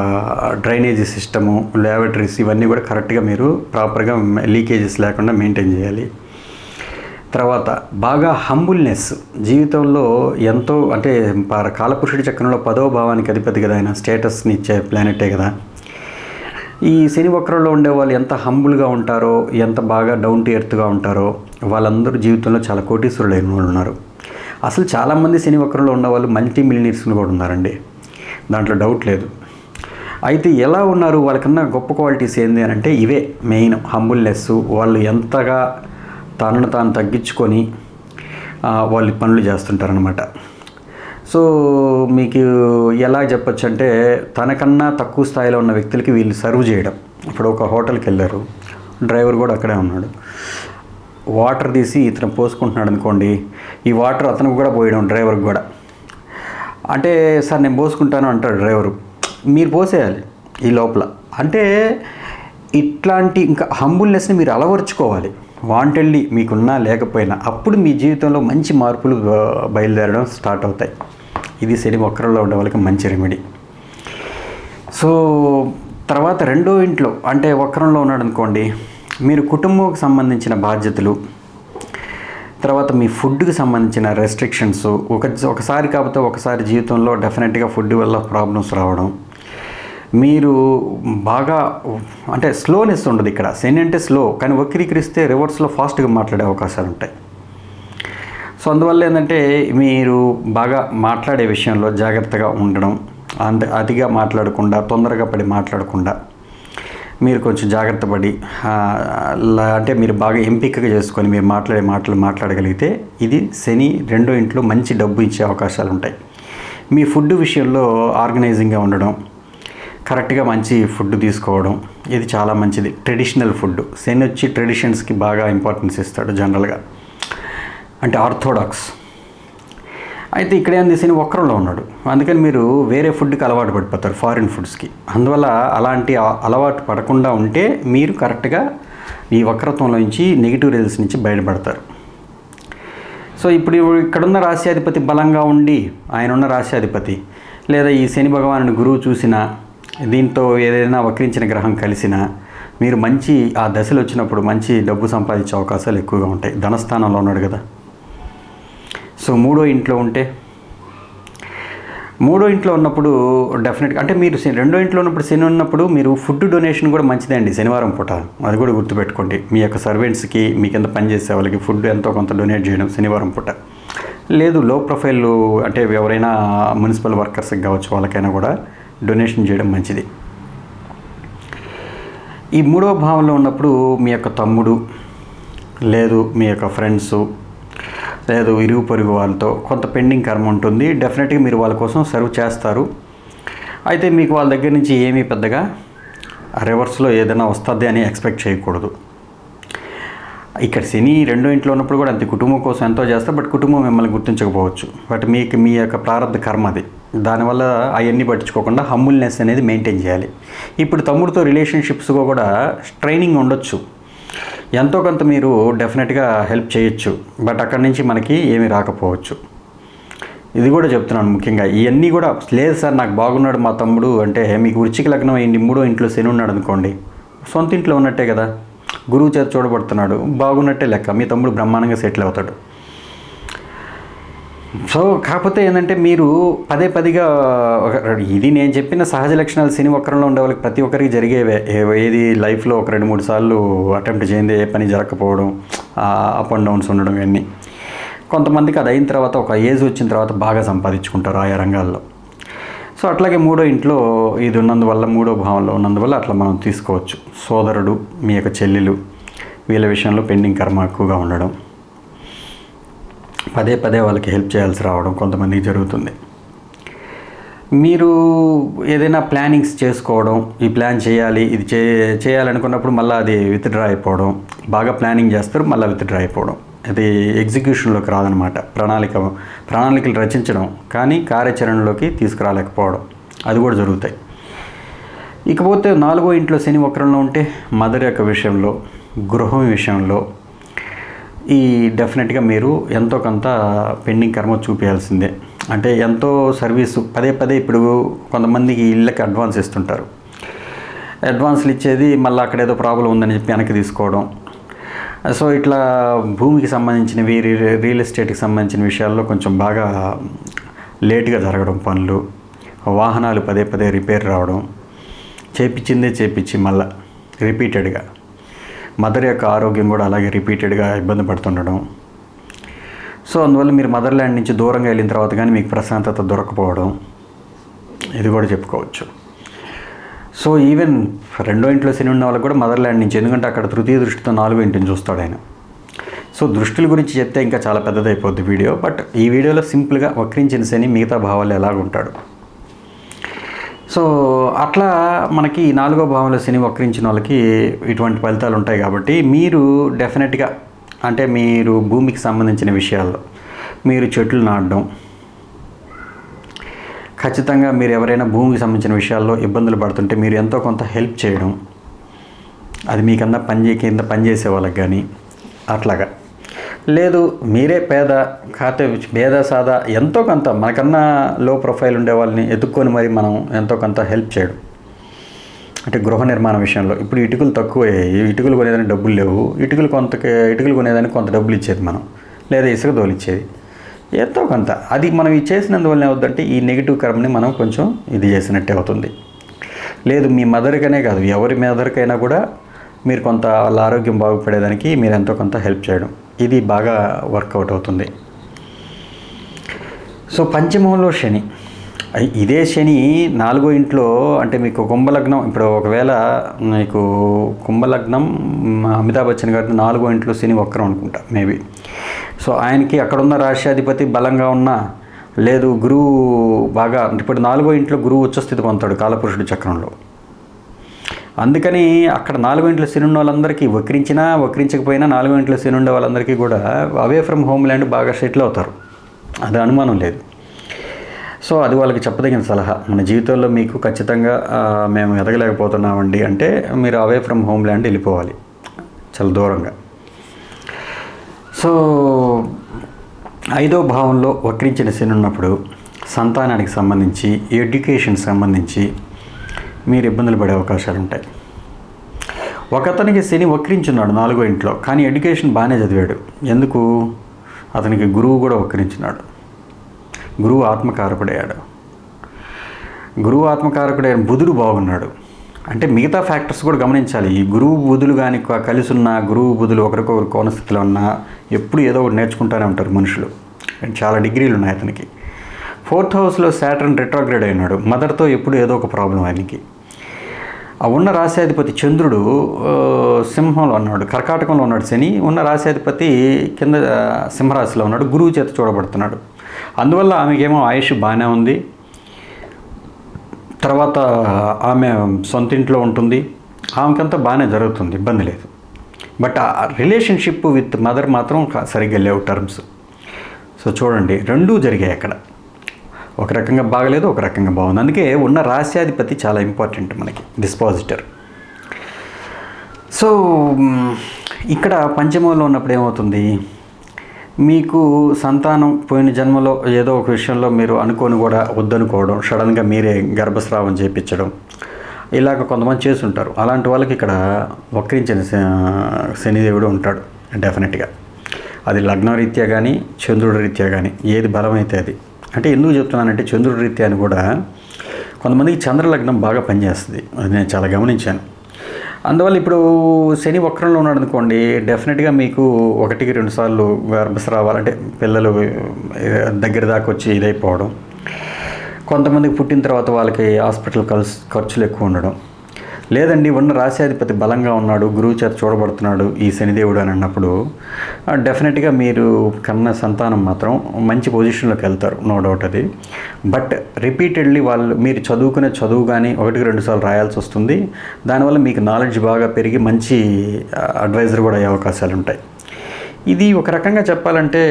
డ్రైనేజీ సిస్టము, ల్యాబరేటరీస్ ఇవన్నీ కూడా కరెక్ట్గా మీరు ప్రాపర్గా లీకేజెస్ లేకుండా మెయింటైన్ చేయాలి. తర్వాత బాగా హంబుల్నెస్, జీవితంలో ఎంతో అంటే కాలపురుషుడి చక్రంలో 10వ భావానికి అధిపతి కదా ఆయన, స్టేటస్ని ఇచ్చే ప్లానెటే కదా. ఈ శని వక్రంలో ఉండే వాళ్ళు ఎంత హంబుల్గా ఉంటారో, ఎంత బాగా డౌన్ టు ఎర్త్గా ఉంటారో వాళ్ళందరూ జీవితంలో చాలా కోటీశ్వరులైన వాళ్ళు ఉన్నారు. అసలు చాలామంది శని వక్రంలో ఉన్న వాళ్ళు మల్టీ మిలియనీర్స్లు కూడా ఉన్నారండి, దాంట్లో డౌట్ లేదు. అయితే ఎలా ఉన్నారు, వాళ్ళకన్నా గొప్ప క్వాలిటీస్ ఏంది అని అంటే ఇవే మెయిన్. హంబుల్నెస్, వాళ్ళు ఎంతగా తనను తాను తగ్గించుకొని వాళ్ళు పనులు చేస్తుంటారనమాట. సో మీకు ఎలా చెప్పచ్చు అంటే తనకన్నా తక్కువ స్థాయిలో ఉన్న వ్యక్తులకి వీళ్ళు సర్వ్ చేయడం. ఇప్పుడు ఒక హోటల్కి వెళ్ళారు, డ్రైవర్ కూడా అక్కడే ఉన్నాడు, వాటర్ తీసి ఇతను పోసుకుంటున్నాడు అనుకోండి, ఈ వాటర్ అతనికి కూడా పోయడం డ్రైవర్కి కూడా. అంటే సార్ నేను పోసుకుంటాను అంటాడు డ్రైవరు, మీరు పోసేయాలి ఈ లోపల. అంటే ఇట్లాంటి ఇంకా హంబుల్నెస్ని మీరు అలవర్చుకోవాలి వాంటెడ్లీ, మీకున్నా లేకపోయినా. అప్పుడు మీ జీవితంలో మంచి మార్పులు బయలుదేరడం స్టార్ట్ అవుతాయి. ఇది శని వక్రంలో ఉండే వాళ్ళకి మంచి రెమెడీ. సో తర్వాత రెండో ఇంట్లో అంటే వక్రంలో ఉన్నాడు అనుకోండి, మీరు కుటుంబంకి సంబంధించిన బాధ్యతలు, తర్వాత మీ ఫుడ్కి సంబంధించిన రెస్ట్రిక్షన్స్, ఒకసారి కాకపోతే ఒకసారి జీవితంలో డెఫినెట్గా ఫుడ్ వల్ల ప్రాబ్లమ్స్ రావడం, మీరు బాగా అంటే స్లోనెస్ ఉండదు ఇక్కడ. శని అంటే స్లో, కానీ వక్రీకరిస్తే రివర్స్లో ఫాస్ట్గా మాట్లాడే అవకాశాలు ఉంటాయి. సో అందువల్ల ఏంటంటే మీరు బాగా మాట్లాడే విషయంలో జాగ్రత్తగా ఉండడం, అతిగా మాట్లాడకుండా, తొందరగా పడి మాట్లాడకుండా మీరు కొంచెం జాగ్రత్త పడి అంటే మీరు బాగా ఎంపికగా చేసుకొని మీరు మాట్లాడే మాటలు మాట్లాడగలిగితే ఇది శని రెండో ఇంట్లో మంచి డబ్బు ఇచ్చే అవకాశాలు ఉంటాయి. మీ ఫుడ్ విషయంలో ఆర్గనైజింగ్గా ఉండడం, కరెక్ట్గా మంచి ఫుడ్ తీసుకోవడం, ఇది చాలా మంచిది. ట్రెడిషనల్ ఫుడ్, శని వచ్చి ట్రెడిషన్స్కి బాగా ఇంపార్టెన్స్ ఇస్తాడు జనరల్గా, అంటే ఆర్థోడాక్స్. అయితే ఇక్కడ ఏంది, శని వక్రంలో ఉన్నాడు, అందుకని మీరు వేరే ఫుడ్కి అలవాటు పడిపోతారు, ఫారిన్ ఫుడ్స్కి. అందువల్ల అలాంటి అలవాటు పడకుండా ఉంటే మీరు కరెక్ట్గా ఈ వక్రత్వంలో నుంచి, నెగిటివ్ రిజల్ట్స్ నుంచి బయటపడతారు. సో ఇప్పుడు ఇక్కడున్న రాశ్యాధిపతి బలంగా ఉండి, ఆయన ఉన్న రాశ్యాధిపతి లేదా ఈ శని భగవానుని గురువు చూసినా, దీంతో ఏదైనా వక్రించిన గ్రహం కలిసినా మీరు మంచి ఆ దశలు వచ్చినప్పుడు మంచి డబ్బు సంపాదించే అవకాశాలు ఎక్కువగా ఉంటాయి. ధనస్థానంలో ఉన్నాడు కదా. సో మూడో ఇంట్లో ఉంటే, మూడో ఇంట్లో ఉన్నప్పుడు డెఫినెట్గా అంటే మీరు రెండో ఇంట్లో ఉన్నప్పుడు శని ఉన్నప్పుడు మీరు ఫుడ్ డొనేషన్ కూడా మంచిదే అండి శనివారం పూట. అది కూడా గుర్తుపెట్టుకోండి. మీ యొక్క సర్వెంట్స్కి, మీ కింద పనిచేసే వాళ్ళకి ఫుడ్ ఎంతో కొంత డొనేట్ చేయడం శనివారం పూట. లేదు లో ప్రొఫైల్ అంటే ఎవరైనా మున్సిపల్ వర్కర్స్కి కావచ్చు, వాళ్ళకైనా కూడా డొనేషన్ చేయడం మంచిది. ఈ మూడవ భావంలో ఉన్నప్పుడు మీ యొక్క తమ్ముడు, లేదు మీ యొక్క ఫ్రెండ్స్, లేదు ఇరుగు పొరుగు వాళ్ళతో కొంత పెండింగ్ కర్మ ఉంటుంది. డెఫినెట్గా మీరు వాళ్ళ కోసం సర్వ్ చేస్తారు. అయితే మీకు వాళ్ళ దగ్గర నుంచి ఏమీ పెద్దగా రివర్స్లో ఏదైనా వస్తుంది అని ఎక్స్పెక్ట్ చేయకూడదు. ఇక్కడ శని రెండో ఇంట్లో ఉన్నప్పుడు కూడా అంతే, కుటుంబం కోసం ఎంతో చేస్తారు, బట్ కుటుంబం మిమ్మల్ని గుర్తించకపోవచ్చు. బట్ మీకు మీ యొక్క ప్రారంభ కర్మ అది. దానివల్ల అవన్నీ పట్టించుకోకుండా హంబుల్నెస్ అనేది మెయింటైన్ చేయాలి. ఇప్పుడు తమ్ముడితో రిలేషన్షిప్స్గా కూడా ట్రైనింగ్ ఉండొచ్చు, ఎంతో కొంత మీరు డెఫినెట్గా హెల్ప్ చేయొచ్చు, బట్ అక్కడి నుంచి మనకి ఏమీ రాకపోవచ్చు. ఇది కూడా చెప్తున్నాను ముఖ్యంగా. ఇవన్నీ కూడా లేదు సార్ నాకు బాగున్నాడు మా తమ్ముడు అంటే, మీకు వృశ్చిక లగ్నం అయింది, మూడో ఇంట్లో శని ఉన్నాడు అనుకోండి, సొంత ఇంట్లో ఉన్నట్టే కదా, గురువు చేత చూడబడుతున్నాడు, బాగున్నట్టే లెక్క, మీ తమ్ముడు బ్రహ్మాండంగా సెటిల్ అవుతాడు. సో కాకపోతే ఏంటంటే మీరు పదేగా ఇది నేను చెప్పిన సహజ లక్షణాలు శని వక్రంలో ఉండే వాళ్ళకి ప్రతి ఒక్కరికి జరిగేవే. ఏది లైఫ్లో ఒక 2-3 సార్లు అటెంప్ట్ చేయండి, ఏ పని జరగకపోవడం, అప్ అండ్ డౌన్స్ ఉండడం, ఇవన్నీ. కొంతమందికి అది అయిన తర్వాత ఒక ఏజ్ వచ్చిన తర్వాత బాగా సంపాదించుకుంటారు ఆయా రంగాల్లో. సో అట్లాగే మూడో ఇంట్లో ఇది ఉన్నందువల్ల, మూడో భావంలో ఉన్నందువల్ల అట్లా మనం తీసుకోవచ్చు. సోదరుడు, మీ యొక్క చెల్లెలు, వీళ్ళ విషయంలో పెండింగ్ కర్మ ఎక్కువగా ఉండడం, పదే వాళ్ళకి హెల్ప్ చేయాల్సి రావడం కొంతమందికి జరుగుతుంది. మీరు ఏదైనా ప్లానింగ్స్ చేసుకోవడం, ఈ ప్లాన్ చేయాలి, ఇది చేయాలనుకున్నప్పుడు మళ్ళీ అది విత్డ్రా అయిపోవడం, బాగా ప్లానింగ్ చేస్తారు మళ్ళీ విత్డ్రా అయిపోవడం, అది ఎగ్జిక్యూషన్లోకి రాదనమాట. ప్రణాళికలు రచించడం కానీ కార్యాచరణలోకి తీసుకురాలేకపోవడం, అది కూడా జరుగుతాయి. ఇకపోతే 4వ ఇంట్లో శని వక్రంలో ఉంటే మదర్ యొక్క విషయంలో, గృహం విషయంలో, ఈ డెఫినెట్గా మీరు ఎంతో కొంత పెండింగ్ కర్మ చూపించాల్సిందే. అంటే ఎంతో సర్వీసు పదే పదే ఇప్పుడు కొంతమందికి ఇళ్ళకి అడ్వాన్స్ ఇస్తుంటారు. అడ్వాన్స్లు ఇచ్చేది మళ్ళీ అక్కడ ఏదో ప్రాబ్లం ఉందని చెప్పి వెనక్కి తీసుకోవడం. సో ఇట్లా భూమికి సంబంధించినవి, రియల్ ఎస్టేట్కి సంబంధించిన విషయాల్లో కొంచెం బాగా లేట్గా జరగడం పనులు, వాహనాలు పదే పదే రిపేర్ రావడం, చేపించి మళ్ళీ రిపీటెడ్గా మదర్ యొక్క ఆరోగ్యం కూడా అలాగే రిపీటెడ్గా ఇబ్బంది పడుతుండడం. సో అందువల్ల మీరు మదర్ల్యాండ్ నుంచి దూరంగా వెళ్ళిన తర్వాత కానీ మీకు ప్రశాంతత దొరకపోవడం, ఇది కూడా చెప్పుకోవచ్చు. సో ఈవెన్ రెండో ఇంట్లో శని ఉన్న వాళ్ళకి కూడా మదర్ల్యాండ్ నుంచి, ఎందుకంటే అక్కడ తృతీయ దృష్టితో 4వ ఇంటిని చూస్తాడు ఆయన. సో దృష్టిల గురించి చెప్తే ఇంకా చాలా పెద్దదైపోద్ది వీడియో. బట్ ఈ వీడియోలో సింపుల్గా వక్రించిన శని మిగతా భావాలు ఎలాగుంటాడు. సో అట్లా మనకి 4వ భావంలో శని వక్రించిన వాళ్ళకి ఇటువంటి ఫలితాలు ఉంటాయి. కాబట్టి మీరు డెఫినెట్గా అంటే మీరు భూమికి సంబంధించిన విషయాల్లో మీరు చెట్లు నాటడం, ఖచ్చితంగా మీరు ఎవరైనా భూమికి సంబంధించిన విషయాల్లో ఇబ్బందులు పడుతుంటే మీరు ఎంతో కొంత హెల్ప్ చేయడం, అది మీకన్నా కింద పనిచేసే వాళ్ళకి కానీ అట్లాగా. లేదు మీరే పేద కాతే భేద సాదా ఎంతో కొంత మనకన్నా లో ప్రొఫైల్ ఉండే వాళ్ళని ఎత్తుక్కొని మరి మనం ఎంతో కొంత హెల్ప్ చేయడం. అంటే గృహ నిర్మాణ విషయంలో ఇప్పుడు ఇటుకలు తక్కువయ్యాయి, ఇటుకలు కొనేదానికి డబ్బులు లేవు, ఇటుకలు కొనేదానికి కొంత డబ్బులు ఇచ్చేది మనం, లేదా ఇసుక తోలిచ్చేది ఎంతో కొంత. అది మనం చేసినందువల్ల ఏమవుతుందంటే ఈ నెగిటివ్ కర్మని మనం కొంచెం ఇది చేసినట్టే అవుతుంది. లేదు మీ మదర్కనే కాదు, ఎవరి మదర్కైనా కూడా మీరు కొంత వాళ్ళ ఆరోగ్యం బాగుపడేదానికి మీరు ఎంతో కొంత హెల్ప్ చేయడం, ఇది బాగా వర్కౌట్ అవుతుంది. సో పంచమంలో శని, ఇదే శని 4వ ఇంట్లో అంటే మీకు కుంభలగ్నం, ఇప్పుడు ఒకవేళ మీకు కుంభలగ్నం అమితాబ్ బచ్చన్ గారి 4వ ఇంట్లో శని వక్రం అనుకుంటా మేబీ. సో ఆయనకి అక్కడున్న రాష్ట్రాధిపతి బలంగా ఉన్న, లేదు గురువు బాగా, ఇప్పుడు 4వ ఇంట్లో గురువు ఉచ్చస్థితి పొందుతాడు కాలపురుషుడి చక్రంలో. అందుకని అక్కడ 4వ ఇంట్లో శని ఉన్న వాళ్ళందరికీ వక్రించకపోయినా 4వ ఇంట్లో శని ఉండే వాళ్ళందరికీ కూడా అవే ఫ్రమ్ హోమ్ ల్యాండ్ బాగా సెటిల్ అవుతారు, అది అనుమానం లేదు. సో అది వాళ్ళకి చెప్పదగిన సలహా. మన జీవితంలో మీకు ఖచ్చితంగా మేము ఎదగలేకపోతున్నామండి అంటే మీరు అవే ఫ్రమ్ హోమ్ ల్యాండ్ వెళ్ళిపోవాలి చాలా దూరంగా. సో 5వ భావంలో వక్రించిన శని ఉన్నప్పుడు సంతానానికి సంబంధించి, ఎడ్యుకేషన్కి సంబంధించి మీరు ఇబ్బందులు పడే అవకాశాలు ఉంటాయి. ఒకతనికి శని వక్రించున్నాడు 4వ ఇంట్లో, కానీ ఎడ్యుకేషన్ బాగానే చదివాడు. ఎందుకు? అతనికి గురువు కూడా వక్రించున్నాడు, గురువు ఆత్మకారకుడయ్యాడు. బుధుడు బాగున్నాడు. అంటే మిగతా ఫ్యాక్టర్స్ కూడా గమనించాలి. ఈ గురువు బుధులు కానీ కలిసి ఉన్న, గురువు బుధులు ఒకరికొకరు కోణస్థితిలో ఉన్నా ఎప్పుడు ఏదో ఒకటి నేర్చుకుంటూనే ఉంటారు మనుషులు. చాలా డిగ్రీలు ఉన్నాయి అతనికి. 4th హౌస్లో సాటర్న్ రెట్రోగ్రేడ్ అయినాడు, మదర్తో ఎప్పుడు ఏదో ఒక ప్రాబ్లం ఆయనకి. ఉన్న రాశ్యాధిపతి చంద్రుడు సింహంలో ఉన్నాడు, కర్కాటకంలో ఉన్నాడు శని. ఉన్న రాశ్యాధిపతి కింద సింహరాశిలో ఉన్నాడు, గురువు చేత చూడబడుతున్నాడు. అందువల్ల ఆమెకేమో ఆయుష్ బాగానే ఉంది. తర్వాత ఆమె సొంత ఇంట్లో ఉంటుంది, ఆమెకంతా బాగానే జరుగుతుంది, ఇబ్బంది లేదు. బట్ ఆ రిలేషన్షిప్ విత్ మదర్ మాత్రం సరిగ్గా లేవు టర్మ్స్. సో చూడండి, రెండూ జరిగాయి అక్కడ. ఒక రకంగా బాగలేదు, ఒక రకంగా బాగుంది. అందుకే ఉన్న రాశ్యాధిపతి చాలా ఇంపార్టెంట్ మనకి, డిస్పాజిటర్. సో ఇక్కడ పంచమంలో ఉన్నప్పుడు ఏమవుతుంది, మీకు సంతానం పోయిన జన్మలో ఏదో ఒక విషయంలో మీరు అనుకోని కూడా వద్దనుకోవడం, సడన్గా మీరే గర్భస్రావం చేయించడం, ఇలాగ కొంతమంది చేస్తుంటారు. అలాంటి వాళ్ళకి ఇక్కడ వక్రించిన శనిదేవుడు ఉంటాడు డెఫినెట్గా. అది లగ్నరీత్యా కానీ చంద్రుడి రీత్యా కానీ ఏది బలమైతే అది. అంటే ఎందుకు చెప్తున్నానంటే చంద్రుడి రీత్యా అని కూడా కొంతమందికి చంద్రలగ్నం బాగా పనిచేస్తుంది, అది నేను చాలా గమనించాను. అందువల్ల ఇప్పుడు శని వక్రంలో ఉన్నాడు అనుకోండి, డెఫినెట్గా మీకు 1-2 సార్లు గర్భస్రావాలంటే పిల్లలు దగ్గర దాకా వచ్చి ఇదైపోవడం, కొంతమందికి పుట్టిన తర్వాత వాళ్ళకి హాస్పిటల్ ఖర్చులు ఎక్కువ ఉండడం. లేదండి ఉన్న రాశ్యాధిపతి బలంగా ఉన్నాడు, గురువు చేత చూడబడుతున్నాడు ఈ శనిదేవుడు అని అన్నప్పుడు డెఫినెట్గా మీరు కన్న సంతానం మాత్రం మంచి పొజిషన్లోకి వెళ్తారు, నో డౌట్ అది. బట్ రిపీటెడ్లీ మీరు చదువుకునే చదువు కానీ 1-2 సార్లు రాయాల్సి వస్తుంది. దానివల్ల మీకు నాలెడ్జ్ బాగా పెరిగి మంచి అడ్వైజర్ కూడా అయ్యే అవకాశాలు ఉంటాయి. ఇది ఒక రకంగా చెప్పాలంటే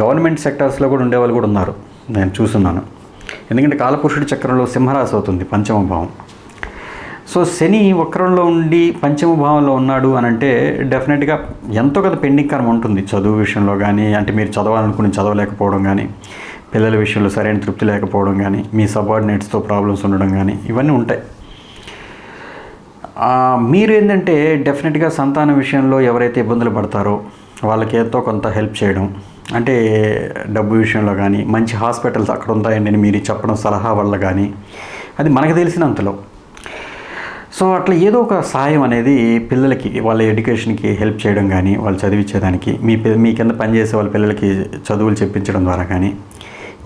గవర్నమెంట్ సెక్టార్స్లో కూడా ఉండేవాళ్ళు కూడా ఉన్నారు, నేను చూస్తున్నాను. ఎందుకంటే కాలపురుషుడి చక్రంలో సింహరాశి అవుతుంది 5వ భావం. సో శని వక్రంలో ఉండి పంచమ భావంలో ఉన్నాడు అని అంటే డెఫినెట్గా ఎంతో కొంత పెండింగ్ కర్మ ఉంటుంది. చదువు విషయంలో కానీ, అంటే మీరు చదవాలనుకుని చదవలేకపోవడం కానీ, పిల్లల విషయంలో సరైన తృప్తి లేకపోవడం కానీ, మీ సబార్డినేట్స్తో ప్రాబ్లమ్స్ ఉండడం కానీ, ఇవన్నీ ఉంటాయి. మీరు ఏంటంటే డెఫినెట్గా సంతాన విషయంలో ఎవరైతే ఇబ్బందులు పడతారో వాళ్ళకి ఎంతో కొంత హెల్ప్ చేయడం, అంటే డబ్బు విషయంలో కానీ, మంచి హాస్పిటల్స్ అక్కడ ఉంటాయండి అని మీరు చెప్పడం సలహా వల్ల కానీ, అది మనకు తెలిసినంతలో. సో అట్లా ఏదో ఒక సాయం అనేది పిల్లలకి వాళ్ళ ఎడ్యుకేషన్కి హెల్ప్ చేయడం కానీ, వాళ్ళు చదివించేదానికి, మీ కింద పనిచేసే వాళ్ళ పిల్లలకి చదువులు చెప్పించడం ద్వారా కానీ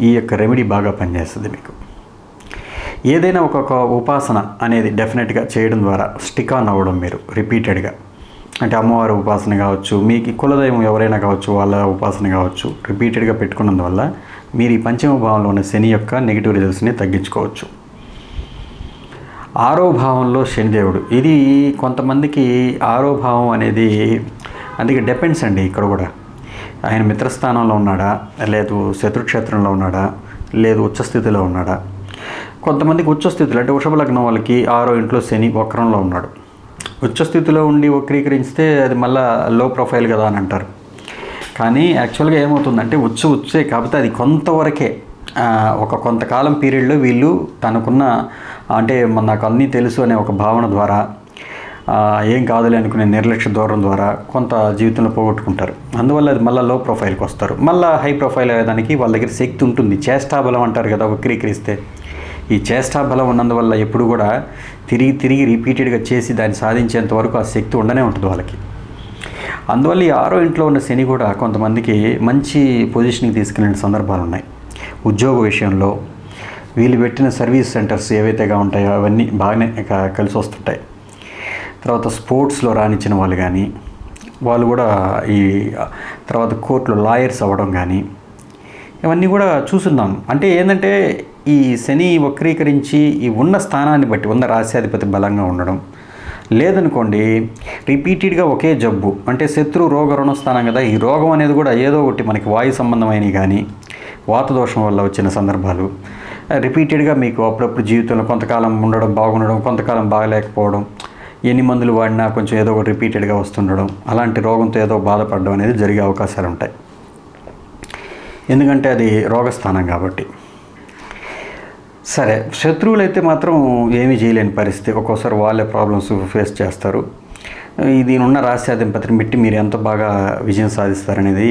ఈ యొక్క రెమెడీ బాగా పనిచేస్తుంది. మీకు ఏదైనా ఒక్కొక్క ఉపాసన అనేది డెఫినెట్గా చేయడం ద్వారా స్టిక్ ఆన్ అవ్వడం, మీరు రిపీటెడ్గా, అంటే అమ్మవారి ఉపాసన కావచ్చు, మీకు కులదైవం ఎవరైనా కావచ్చు, వాళ్ళ ఉపాసన కావచ్చు, రిపీటెడ్గా పెట్టుకున్నందువల్ల మీరు ఈ పంచమ భావంలో ఉన్న శని యొక్క నెగిటివ్ రిజల్ట్స్ని తగ్గించుకోవచ్చు. 6వ భావంలో శనిదేవుడు, ఇది కొంతమందికి 6వ భావం అనేది అందుకే డిపెండ్స్ అండి. ఇక్కడ కూడా ఆయన మిత్రస్థానంలో ఉన్నాడా, లేదు శత్రుక్షేత్రంలో ఉన్నాడా, లేదు ఉచ్చస్థితిలో ఉన్నాడా. కొంతమందికి ఉచ్చస్థితిలో, అంటే వృషభ లగ్నం వాళ్ళకి 6వ ఇంట్లో శని వక్రంలో ఉన్నాడు. ఉచ్చస్థితిలో ఉండి వక్రీకరిస్తే అది మళ్ళీ లో ప్రొఫైల్ కదా అని అంటారు. కానీ యాక్చువల్గా ఏమవుతుందంటే ఉచ్చే కాకపోతే అది కొంతవరకే, కొంతకాలం పీరియడ్లో వీళ్ళు తనకున్న, అంటే నాకు అన్నీ తెలుసు అనే ఒక భావన ద్వారా, ఏం కాదులే అనుకునే నిర్లక్ష్య దూరం ద్వారా కొంత జీవితంలో పోగొట్టుకుంటారు. అందువల్ల అది మళ్ళీ లో ప్రొఫైల్కి వస్తారు. మళ్ళీ హై ప్రొఫైల్ అయ్యేదానికి వాళ్ళ దగ్గర శక్తి ఉంటుంది. చేష్టాబలం అంటారు కదా వక్రీకరిస్తే. ఈ చేష్టాబలం ఉన్నందువల్ల ఎప్పుడు కూడా తిరిగి రిపీటెడ్గా చేసి దాన్ని సాధించేంత వరకు ఆ శక్తి ఉండనే ఉంటుంది వాళ్ళకి. అందువల్ల ఈ 6వ ఇంట్లో ఉన్న శని కూడా కొంతమందికి మంచి పొజిషన్కి తీసుకెళ్ళిన సందర్భాలు ఉన్నాయి. ఉద్యోగ విషయంలో వీళ్ళు పెట్టిన సర్వీస్ సెంటర్స్ ఏవైతేగా ఉంటాయో అవన్నీ బాగానే కలిసి వస్తుంటాయి. తర్వాత స్పోర్ట్స్లో రాణించిన వాళ్ళు కానీ, వాళ్ళు కూడా ఈ తర్వాత కోర్టులో లాయర్స్ అవ్వడం కానీ, ఇవన్నీ కూడా చూస్తున్నాం. అంటే ఏంటంటే ఈ శని వక్రీకరించి ఈ ఉన్న స్థానాన్ని బట్టి, ఉన్న రాశ్యాధిపతి బలంగా ఉండడం లేదనుకోండి, రిపీటెడ్గా ఒకే జబ్బు, అంటే శత్రు రోగ రుణస్థానం కదా, ఈ రోగం అనేది కూడా ఏదో ఒకటి మనకి వాయు సంబంధమైనవి కానీ, వాతదోషం వల్ల వచ్చిన సందర్భాలు రిపీటెడ్గా మీకు అప్పుడప్పుడు జీవితంలో కొంతకాలం ఉండడం, బాగుండడం, కొంతకాలం బాగలేకపోవడం, ఎన్ని మందులు వాడినా కొంచెం ఏదో ఒకటి రిపీటెడ్గా వస్తుండడం, అలాంటి రోగంతో ఏదో బాధపడడం అనేది జరిగే అవకాశాలు ఉంటాయి. ఎందుకంటే అది రోగస్థానం కాబట్టి. సరే, శత్రువులు అయితే మాత్రం ఏమీ చేయలేని పరిస్థితి. ఒక్కోసారి వాళ్ళే ప్రాబ్లమ్స్ ఫేస్ చేస్తారు. దీని ఉన్న రాశ్యాధిపతిని బట్టి మీరు ఎంత బాగా విజయం సాధిస్తారనేది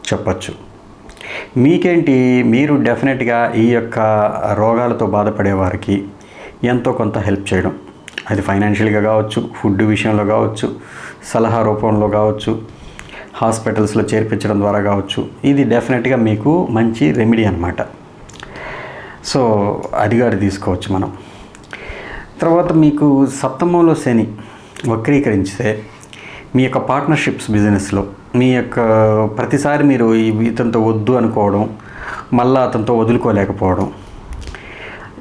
చెప్పచ్చు. మీకేంటి, మీరు డెఫినెట్గా ఈ యొక్క రోగాలతో బాధపడే వారికి ఎంతో కొంత హెల్ప్ చేయడం, అది ఫైనాన్షియల్గా కావచ్చు, ఫుడ్ విషయంలో కావచ్చు, సలహా రూపంలో కావచ్చు, హాస్పిటల్స్లో చేర్పించడం ద్వారా కావచ్చు, ఇది డెఫినెట్గా మీకు మంచి రెమెడీ అన్నమాట. సో అదిగాడి తీసుకోవచ్చు మనం. తర్వాత మీకు సప్తమంలో శని వక్రీకరిస్తే మీ యొక్క పార్ట్నర్షిప్స్ బిజినెస్లో మీ యొక్క ప్రతిసారి మీరు ఇతనితో వద్దు అనుకోవడం, మళ్ళీ అతనితో వదులుకోలేకపోవడం,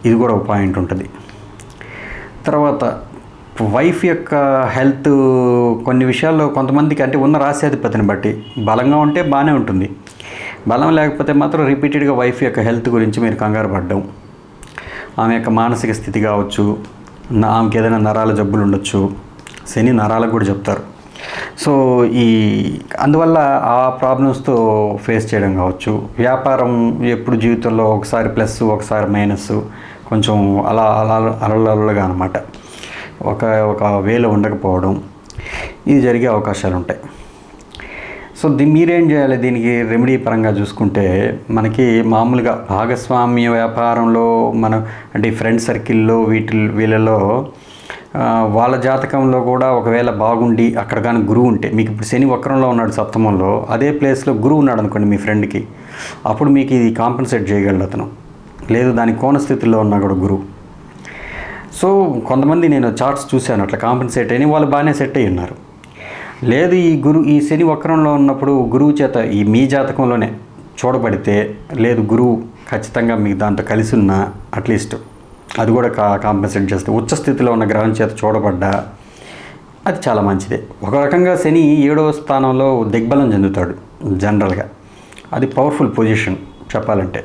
ఇది కూడా ఒక పాయింట్ ఉంటుంది. తర్వాత వైఫ్ యొక్క హెల్త్ కొన్ని విషయాల్లో కొంతమందికి, అంటే ఉన్న రాశ్యాధిపతిని బట్టి బలంగా ఉంటే బాగానే ఉంటుంది, బలం లేకపోతే మాత్రం రిపీటెడ్గా వైఫ్ యొక్క హెల్త్ గురించి మీరు కంగారు పడడం, ఆమె యొక్క మానసిక స్థితి కావచ్చు, ఆమెకి ఏదైనా నరాల జబ్బులు ఉండొచ్చు, శని నరాలకు కూడా చెప్తారు. సో అందువల్ల ఆ ప్రాబ్లమ్స్తో ఫేస్ చేయడం కావచ్చు. వ్యాపారం ఎప్పుడు జీవితంలో ఒకసారి ప్లస్ ఒకసారి మైనస్, కొంచెం అలలగా అనమాట, ఒక వేలో ఉండకపోవడం, ఇది జరిగే అవకాశాలు ఉంటాయి. సో మీరేం చేయాలి, దీనికి రెమెడీ పరంగా చూసుకుంటే మనకి మామూలుగా భాగస్వామ్య వ్యాపారంలో అంటే ఫ్రెండ్ సర్కిల్లో వీళ్ళలో వాళ్ళ జాతకంలో కూడా ఒకవేళ బాగుండి అక్కడ కానీ గురువు ఉంటే, మీకు ఇప్పుడు శని వక్రంలో ఉన్నాడు సప్తమంలో, అదే ప్లేస్లో గురువు ఉన్నాడు అనుకోండి మీ ఫ్రెండ్కి, అప్పుడు మీకు ఇది కాంపెన్సేట్ చేయగలడు అతను. లేదు దాని కోణ స్థితిలో ఉన్నా కూడా గురువు. సో కొంతమంది నేను చార్ట్స్ చూశాను అట్లా కాంపెన్సేట్ అయిన వాళ్ళు బాగానే సెట్ అయ్యి ఉన్నారు. లేదు ఈ శని వక్రంలో ఉన్నప్పుడు గురువు చేత మీ జాతకంలోనే చూడబడితే, లేదు గురువు ఖచ్చితంగా మీకు దాంతో కలిసి ఉన్న అట్లీస్ట్ అది కూడా కాంపెన్సేట్ చేస్తే, ఉచ్చ స్థితిలో ఉన్న గ్రహం చేత చూడబడ్డా అది చాలా మంచిదే. ఒక రకంగా శని 7వ స్థానంలో దిగ్బలం చెందుతాడు జనరల్గా, అది పవర్ఫుల్ పొజిషన్ చెప్పాలంటే.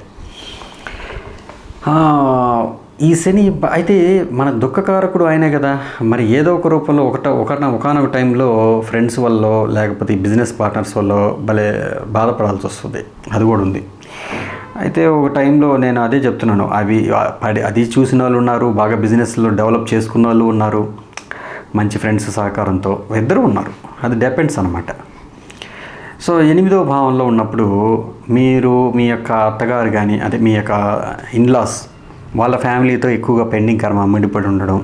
ఈ శని అయితే మన దుఃఖకారకుడు ఆయనే కదా. మరి ఏదో ఒక రూపంలో ఒకనొక టైంలో ఫ్రెండ్స్ వల్ల లేకపోతే బిజినెస్ పార్ట్నర్స్ వల్ల భలే బాధపడాల్సి వస్తుంది. అది కూడా ఉంది. అయితే ఒక టైంలో నేను అదే చెప్తున్నాను, అది చూసిన వాళ్ళు ఉన్నారు, బాగా బిజినెస్లో డెవలప్ చేసుకున్న వాళ్ళు ఉన్నారు, మంచి ఫ్రెండ్స్ సహకారంతో ఇద్దరు ఉన్నారు. అది డిపెండ్స్ అనమాట. సో 8వ భావంలో ఉన్నప్పుడు మీరు మీ యొక్క అత్తగారు కానీ అదే మీ యొక్క ఇన్లాస్ వాళ్ళ ఫ్యామిలీతో ఎక్కువగా పెండింగ్ కర్మ ముడిపడి ఉండడం,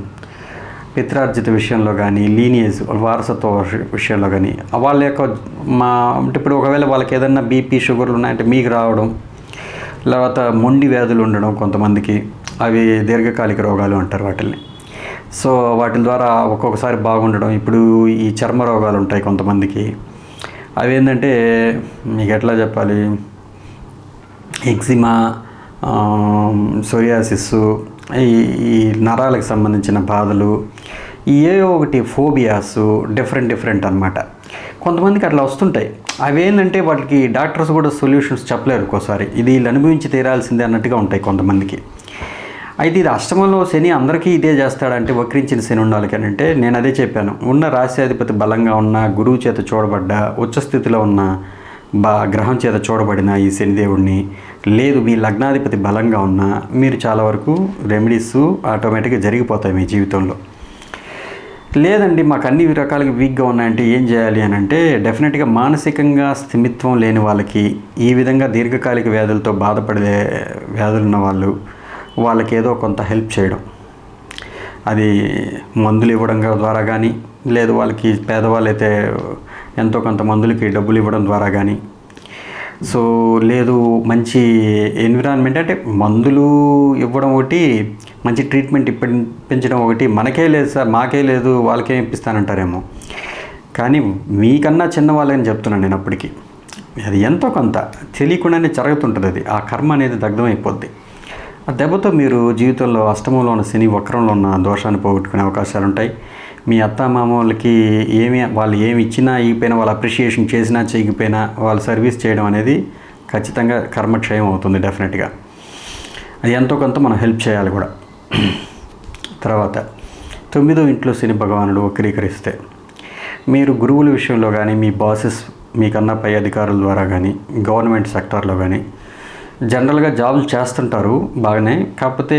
పిత్రార్జిత విషయంలో కానీ లీనియేజ్ వారసత్వ విషయంలో కానీ వాళ్ళ యొక్క అంటే ఇప్పుడు ఒకవేళ వాళ్ళకి ఏదైనా బీపీ షుగర్లు ఉన్నాయంటే మీకు రావడం, తర్వాత మొండి వ్యాధులు ఉండడం కొంతమందికి, అవి దీర్ఘకాలిక రోగాలు అంటారు వాటిని. సో వాటి ద్వారా ఒక్కొక్కసారి బాగుండడం. ఇప్పుడు ఈ చర్మ రోగాలు ఉంటాయి కొంతమందికి, అవి ఏంటంటే మీకు ఎట్లా చెప్పాలి, ఎగ్జిమా, సోరియాసిస్, ఈ నరాలకు సంబంధించిన బాధలు, ఏవో ఒకటి ఫోబియాస్ డిఫరెంట్ అనమాట. కొంతమందికి అట్లా వస్తుంటాయి. అవి ఏంటంటే వాటికి డాక్టర్స్ కూడా సొల్యూషన్స్ చెప్పలేరు ఒక్కోసారి, ఇది వీళ్ళు అనుభవించి తీరాల్సిందే అన్నట్టుగా ఉంటాయి కొంతమందికి. అయితే ఇది అష్టమంలో శని అందరికీ ఇదే చేస్తాడంటే వక్రించిన శని ఉండాలి. కానీ అంటే నేను అదే చెప్పాను, ఉన్న రాశ్యాధిపతి బలంగా ఉన్న, గురువు చేత చూడబడ్డ, ఉచ్చస్థితిలో ఉన్న గ్రహం చేత చూడబడిన ఈ శనిదేవుడిని, లేదు మీ లగ్నాధిపతి బలంగా ఉన్నా మీరు చాలా వరకు రెమెడీస్ ఆటోమేటిక్గా జరిగిపోతాయి మీ జీవితంలో. లేదండి మాకు అన్ని రకాలుగా వీక్గా ఉన్నాయంటే ఏం చేయాలి అని అంటే, డెఫినెట్గా మానసికంగా స్థిమిత్వం లేని వాళ్ళకి, ఈ విధంగా దీర్ఘకాలిక వ్యాధులతో బాధపడే వ్యాధులు ఉన్న వాళ్ళకి ఏదో కొంత హెల్ప్ చేయడం, అది మందులు ఇవ్వడం ద్వారా కానీ, లేదు వాళ్ళకి పేదవాళ్ళైతే ఎంతో కొంత మందులకి డబ్బులు ఇవ్వడం ద్వారా కానీ, సో లేదు మంచి ఎన్విరాన్మెంట్ అంటే మందులు ఇవ్వడం ఒకటి, మంచి ట్రీట్మెంట్ ఇప్పించడం ఒకటి. మనకే లేదు సార్, మాకే లేదు, వాళ్ళకేం ఇప్పిస్తానంటారేమో, కానీ మీకన్నా చిన్న వాళ్ళని చెప్తున్నాను నేను. అప్పటికి అది ఎంతో కొంత తెలియకుండానే జరుగుతుంటుంది. అది ఆ కర్మ అనేది దగ్ధమైపోద్ది. ఆ దెబ్బతో మీరు జీవితంలో అష్టమంలో ఉన్న శని, వక్రంలో ఉన్న దోషాన్ని పోగొట్టుకునే అవకాశాలు ఉంటాయి. మీ అత్తామామలకి వాళ్ళు ఏమి ఇచ్చినా ఇవ్వకపోయినా, వాళ్ళు అప్రిషియేషన్ చేసినా చేయకపోయినా వాళ్ళు సర్వీస్ చేయడం అనేది ఖచ్చితంగా కర్మక్షయం అవుతుంది డెఫినెట్గా. అది ఎంతో కొంత మనం హెల్ప్ చేయాలి కూడా. తర్వాత 9వ ఇంట్లో శని భగవానుడు వక్రీకరిస్తే, మీరు గురువుల విషయంలో కానీ, మీ బాసెస్ మీకన్నా పై అధికారుల ద్వారా కానీ, గవర్నమెంట్ సెక్టార్లో కానీ జనరల్గా జాబులు చేస్తుంటారు బాగానే, కాకపోతే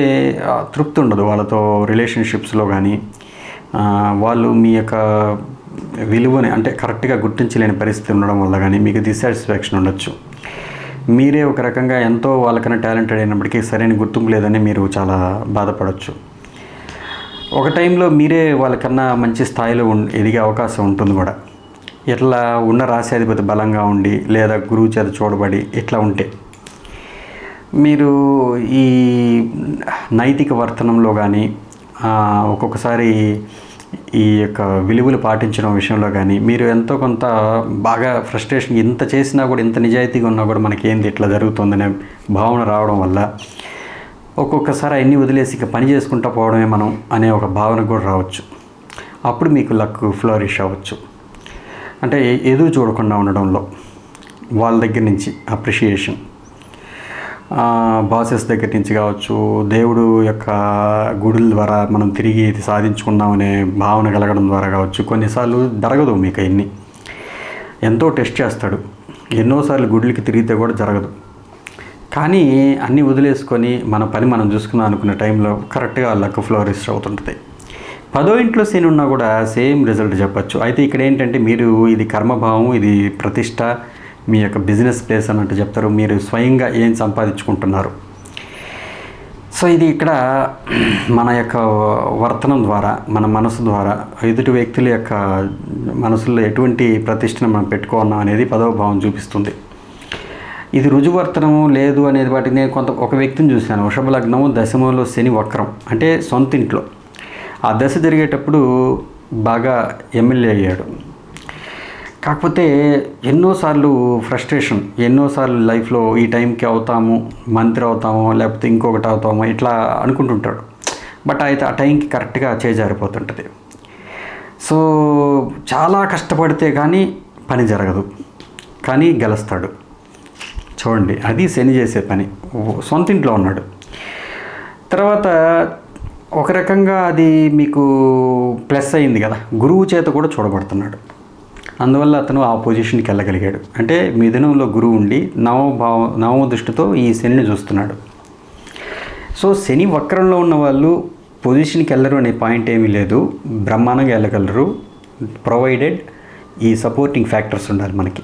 తృప్తి ఉండదు వాళ్ళతో రిలేషన్షిప్స్లో కానీ. వాళ్ళు మీ యొక్క విలువని అంటే కరెక్ట్గా గుర్తించలేని పరిస్థితి ఉండడం వల్ల కానీ మీకు డిసాటిస్ఫాక్షన్ ఉండొచ్చు. మీరే ఒక రకంగా ఎంతో వాళ్ళకన్నా టాలెంటెడ్ అయినప్పటికీ సరైన గుర్తింపు లేదని మీరు చాలా బాధపడవచ్చు. ఒక టైంలో మీరే వాళ్ళకన్నా మంచి స్థాయిలో ఎదిగే అవకాశం ఉంటుంది కూడా. ఇట్లా ఉన్న రాశ్యాధిపతి బలంగా ఉండి, లేదా గురువు చేత చూడబడి ఇట్లా ఉంటే మీరు ఈ నైతిక వర్తనంలో కానీ, ఒక్కొక్కసారి ఈ యొక్క విలువలు పాటించడం విషయంలో కానీ మీరు ఎంతో కొంత బాగా ఫ్రస్ట్రేషన్, ఇంత చేసినా కూడా, ఇంత నిజాయితీగా ఉన్నా కూడా మనకేంది ఇట్లా జరుగుతుందనే భావన రావడం వల్ల ఒక్కొక్కసారి అన్నీ వదిలేసి ఇక పని చేసుకుంటూ పోవడమే మనం అనే ఒక భావన కూడా రావచ్చు. అప్పుడు మీకు లక్ ఫ్లోరిష్ అవ్వచ్చు. అంటే ఎదురు చూడకుండా ఉండడంలో వాళ్ళ దగ్గర నుంచి అప్రిషియేషన్, బాసెస్ దగ్గర నుంచి కావచ్చు, దేవుడు యొక్క గుడుల ద్వారా మనం తిరిగి ఇది సాధించుకున్నామనే భావన కలగడం ద్వారా కావచ్చు. కొన్నిసార్లు జరగదు మీకు, అన్నీ ఎంతో టెస్ట్ చేస్తాడు, ఎన్నోసార్లు గుడులకి తిరిగితే కూడా జరగదు. కానీ అన్నీ వదిలేసుకొని మన పని మనం చూసుకుందాం అనుకునే టైంలో కరెక్ట్గా లక్ ఫ్లోరిష్ అవుతుంటుంది. 10వ ఇంట్లో శని ఉన్నా కూడా సేమ్ రిజల్ట్ చెప్పచ్చు. అయితే ఇక్కడ ఏంటంటే మీరు ఇది కర్మభావం, ఇది ప్రతిష్ట, మీ యొక్క బిజినెస్ ప్లేస్ అన్నట్టు చెప్తారు. మీరు స్వయంగా ఏం సంపాదించుకుంటున్నారు. సో ఇది ఇక్కడ మన యొక్క వర్తనం ద్వారా, మన మనసు ద్వారా ఎదుటి వ్యక్తుల యొక్క మనసులో ఎటువంటి ప్రతిష్టను మనం పెట్టుకున్నాం అనేది 10వ భావం చూపిస్తుంది. ఇది రుజువర్తనము లేదు అనేది వాటికి నేను ఒక వ్యక్తిని చూశాను. వృషభ లగ్నము, దశమంలో శని వక్రం, అంటే సొంత ఇంట్లో. ఆ దశ జరిగేటప్పుడు బాగా ఎమ్మెల్యే అయ్యాడు. కాకపోతే ఎన్నోసార్లు ఫ్రస్ట్రేషన్, ఎన్నోసార్లు లైఫ్లో ఈ టైంకి అవుతాము, మంత్రి అవుతామో లేకపోతే ఇంకొకటి అవుతామో ఇట్లా అనుకుంటుంటాడు. బట్ అయితే ఆ టైంకి కరెక్ట్గా చేజారిపోతుంటుంది. సో చాలా కష్టపడితే కానీ పని జరగదు, కానీ గెలుస్తాడు. చూడండి, అది శని చేసే పని. సొంత ఇంట్లో ఉన్నాడు. తర్వాత ఒక రకంగా అది మీకు ప్లస్ అయింది కదా, గురువు చేత కూడా చూడబడుతున్నాడు. అందువల్ల అతను ఆ పొజిషన్కి వెళ్ళగలిగాడు. అంటే మిథునంలో గురువు ఉండి నవమ దృష్టితో ఈ శనిని చూస్తున్నాడు. సో శని వక్రంలో ఉన్న వాళ్ళు పొజిషన్కి వెళ్ళరు అనే పాయింట్ ఏమీ లేదు, బ్రహ్మాండంగా వెళ్ళగలరు, ప్రొవైడెడ్ ఈ సపోర్టింగ్ ఫ్యాక్టర్స్ ఉండాలి మనకి.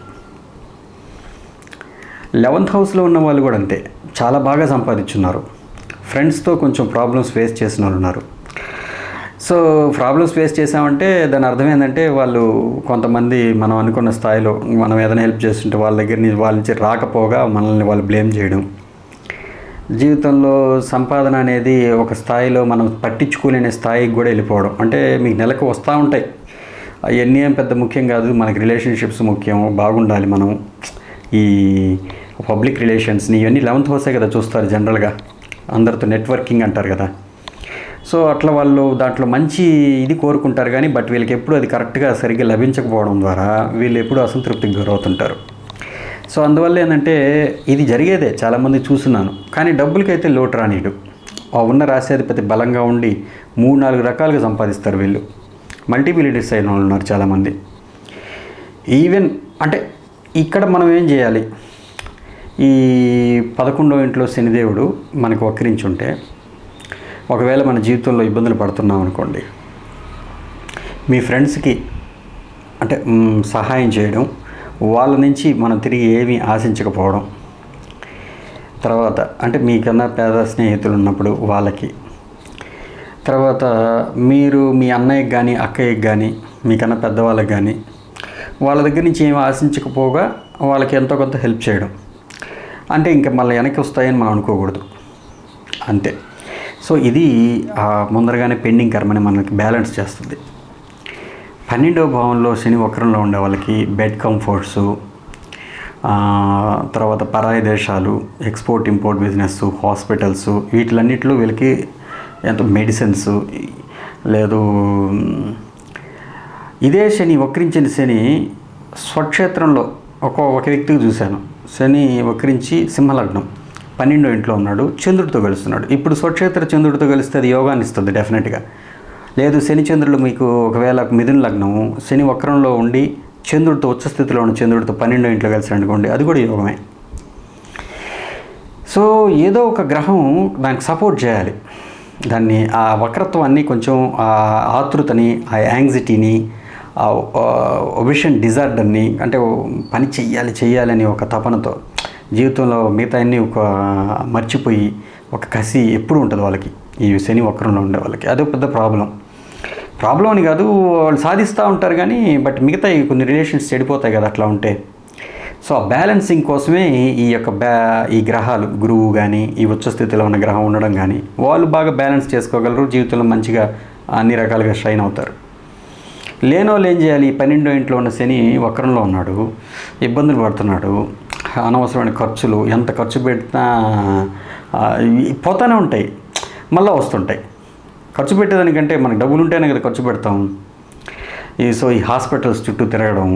11th హౌస్లో ఉన్న వాళ్ళు కూడా అంతే, చాలా బాగా సంపాదించున్నారు. ఫ్రెండ్స్తో కొంచెం ప్రాబ్లమ్స్ ఫేస్ చేసిన వాళ్ళు ఉన్నారు. సో ప్రాబ్లమ్స్ ఫేస్ చేసామంటే దాని అర్థం ఏంటంటే వాళ్ళు కొంతమంది మనం అనుకున్న స్థాయిలో మనం ఏదైనా హెల్ప్ చేస్తుంటే వాళ్ళ నుంచి రాకపోగా మనల్ని వాళ్ళు బ్లేమ్ చేయడం. జీవితంలో సంపాదన అనేది ఒక స్థాయిలో మనం పట్టించుకోలేని స్థాయికి కూడా వెళ్ళిపోవడం. అంటే మీకు నెలకు వస్తూ ఉంటాయి, అవన్నీ ఏం పెద్ద ముఖ్యం కాదు, మనకి రిలేషన్షిప్స్ ముఖ్యం, బాగుండాలి మనం. ఈ పబ్లిక్ రిలేషన్స్ని ఇవన్నీ 11th హౌసే కదా చూస్తారు జనరల్గా, అందరితో నెట్వర్కింగ్ అంటారు కదా. సో అట్లా వాళ్ళు దాంట్లో మంచి ఇది కోరుకుంటారు కానీ బట్ వీళ్ళకి ఎప్పుడు అది కరెక్ట్గా సరిగ్గా లభించకపోవడం ద్వారా వీళ్ళు ఎప్పుడు అసంతృప్తికి గురవుతుంటారు. సో అందువల్ల ఏంటంటే ఇది జరిగేదే, చాలామంది చూస్తున్నాను. కానీ డబ్బులకైతే లోటు రానీడు. ఉన్న రాశ్యాధిపతి బలంగా ఉండి 3-4 రకాలుగా సంపాదిస్తారు వీళ్ళు. మల్టీబిలిటీస్ అయిన వాళ్ళు ఉన్నారు చాలామంది. ఈవెన్ అంటే ఇక్కడ మనం ఏం చేయాలి, ఈ 11వ ఇంట్లో శనిదేవుడు మనకు వక్రించుంటే ఒకవేళ మన జీవితంలో ఇబ్బందులు పడుతున్నాం అనుకోండి, మీ ఫ్రెండ్స్కి అంటే సహాయం చేయడం, వాళ్ళ నుంచి మనం తిరిగి ఏమీ ఆశించకపోవడం, తర్వాత అంటే మీకన్నా పేద స్నేహితులు ఉన్నప్పుడు వాళ్ళకి, తర్వాత మీరు మీ అన్నయ్యకి కానీ అక్కయ్యకి కానీ మీకన్నా పెద్దవాళ్ళకి కానీ వాళ్ళ దగ్గర నుంచి ఏమి ఆశించకపోగా వాళ్ళకి ఎంతో కొంత హెల్ప్ చేయడం. అంటే ఇంకా మళ్ళీ వెనక్కి వస్తాయని మనం అనుకోకూడదు, అంతే. సో ఇది ముందరగానే పెండింగ్ కర్మని మనకి బ్యాలెన్స్ చేస్తుంది. 12వ భావంలో శని వక్రంలో ఉండే వాళ్ళకి బెడ్ కంఫర్ట్స్, తర్వాత పరాయి దేశాలు, ఎక్స్పోర్ట్ ఇంపోర్ట్ బిజినెస్, హాస్పిటల్స్, వీటిలన్నిటిలో వీళ్ళకి ఎంతో మెడిసిన్స్ లేదు. ఇదే శని వక్రించిన శని స్వక్షేత్రంలో ఒక వ్యక్తికి చూశాను. శని వక్రించి సింహలగ్నం 12వ ఇంట్లో ఉన్నాడు, చంద్రుడితో కలుస్తున్నాడు. ఇప్పుడు స్వక్షేత్ర చంద్రుడితో కలిస్తే అది యోగాన్ని ఇస్తుంది డెఫినెట్గా. లేదు శని చంద్రుడు మీకు ఒకవేళ మిథున లగ్నము శని వక్రంలో ఉండి చంద్రుడితో ఉచ్చస్థితిలో ఉన్న చంద్రుడితో 12వ ఇంట్లో కలిసి అనుకోండి, అది కూడా యోగమే. సో ఏదో ఒక గ్రహం దానికి సపోర్ట్ చేయాలి, దాన్ని ఆ వక్రత్వాన్ని కొంచెం ఆ ఆతృతని, ఆ యాంగ్జైటీని, ఆ ఒబిషన్ డిజార్డర్ని, అంటే పని చెయ్యాలని ఒక తపనతో జీవితంలో మిగతా అన్నీ ఒక మర్చిపోయి ఒక కసి ఎప్పుడు ఉంటుంది వాళ్ళకి, ఈ శని వక్రంలో ఉండే వాళ్ళకి. అదో పెద్ద ప్రాబ్లం అని కాదు, వాళ్ళు సాధిస్తూ ఉంటారు కానీ బట్ మిగతా కొన్ని రిలేషన్స్ చెడిపోతాయి కదా అట్లా ఉంటే. సో ఆ బ్యాలెన్సింగ్ కోసమే ఈ గ్రహాలు, గురువు కానీ ఈ ఉచ్చస్థితిలో ఉన్న గ్రహం ఉండడం కానీ వాళ్ళు బాగా బ్యాలెన్స్ చేసుకోగలరు, జీవితంలో మంచిగా అన్ని రకాలుగా షైన్ అవుతారు. లేనోళ్ళు ఏం చేయాలి, 12వ ఇంట్లో ఉన్న శని వక్రంలో ఉన్నాడు, ఇబ్బందులు పడుతున్నాడు, అనవసరమైన ఖర్చులు, ఎంత ఖర్చు పెట్టినా పోతానే ఉంటాయి, మళ్ళీ వస్తుంటాయి. ఖర్చు పెట్టేదానికంటే మనకు డబ్బులు ఉంటేనే కదా ఖర్చు పెడతాం. సో ఈ హాస్పిటల్స్ చుట్టూ తిరగడం,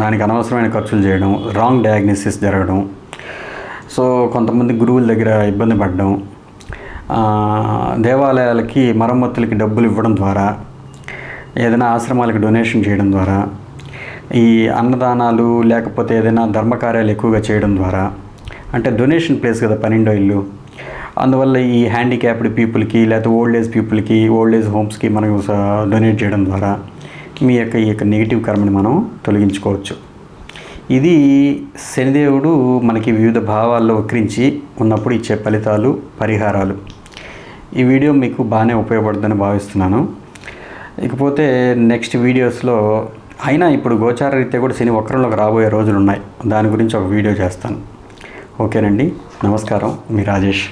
దానికి అనవసరమైన ఖర్చులు చేయడం, రాంగ్ డయాగ్నోసిస్ జరగడం, సో కొంతమంది గురువుల దగ్గర ఇబ్బంది పడడం, దేవాలయాలకి మరమ్మతులకి డబ్బులు ఇవ్వడం ద్వారా, ఏదైనా ఆశ్రమాలకు డొనేషన్ చేయడం ద్వారా, ఈ అన్నదానాలు లేకపోతే ఏదైనా ధర్మకార్యాలు ఎక్కువగా చేయడం ద్వారా, అంటే డొనేషన్ ప్లేస్ కదా 12వ ఇల్లు, అందువల్ల ఈ హ్యాండిక్యాప్డ్ పీపుల్కి లేకపోతే ఓల్డ్ ఏజ్ పీపుల్కి, ఓల్డ్ ఏజ్ హోమ్స్కి మనం డొనేట్ చేయడం ద్వారా ఈ యొక్క నెగిటివ్ కర్మని మనం తొలగించుకోవచ్చు. ఇది శనిదేవుడు మనకి వివిధ భావాల్లో వక్రించి ఉన్నప్పుడు ఇచ్చే ఫలితాలు, పరిహారాలు. ఈ వీడియో మీకు బాగానే ఉపయోగపడుతుందని భావిస్తున్నాను. ఇకపోతే నెక్స్ట్ వీడియోస్లో అయినా ఇప్పుడు గోచార రీత్యా కూడా శని వక్రంలోకి రాబోయే రోజులు ఉన్నాయి, దాని గురించి ఒక వీడియో చేస్తాను. ఓకేనండి, నమస్కారం, మీ రాజేష్.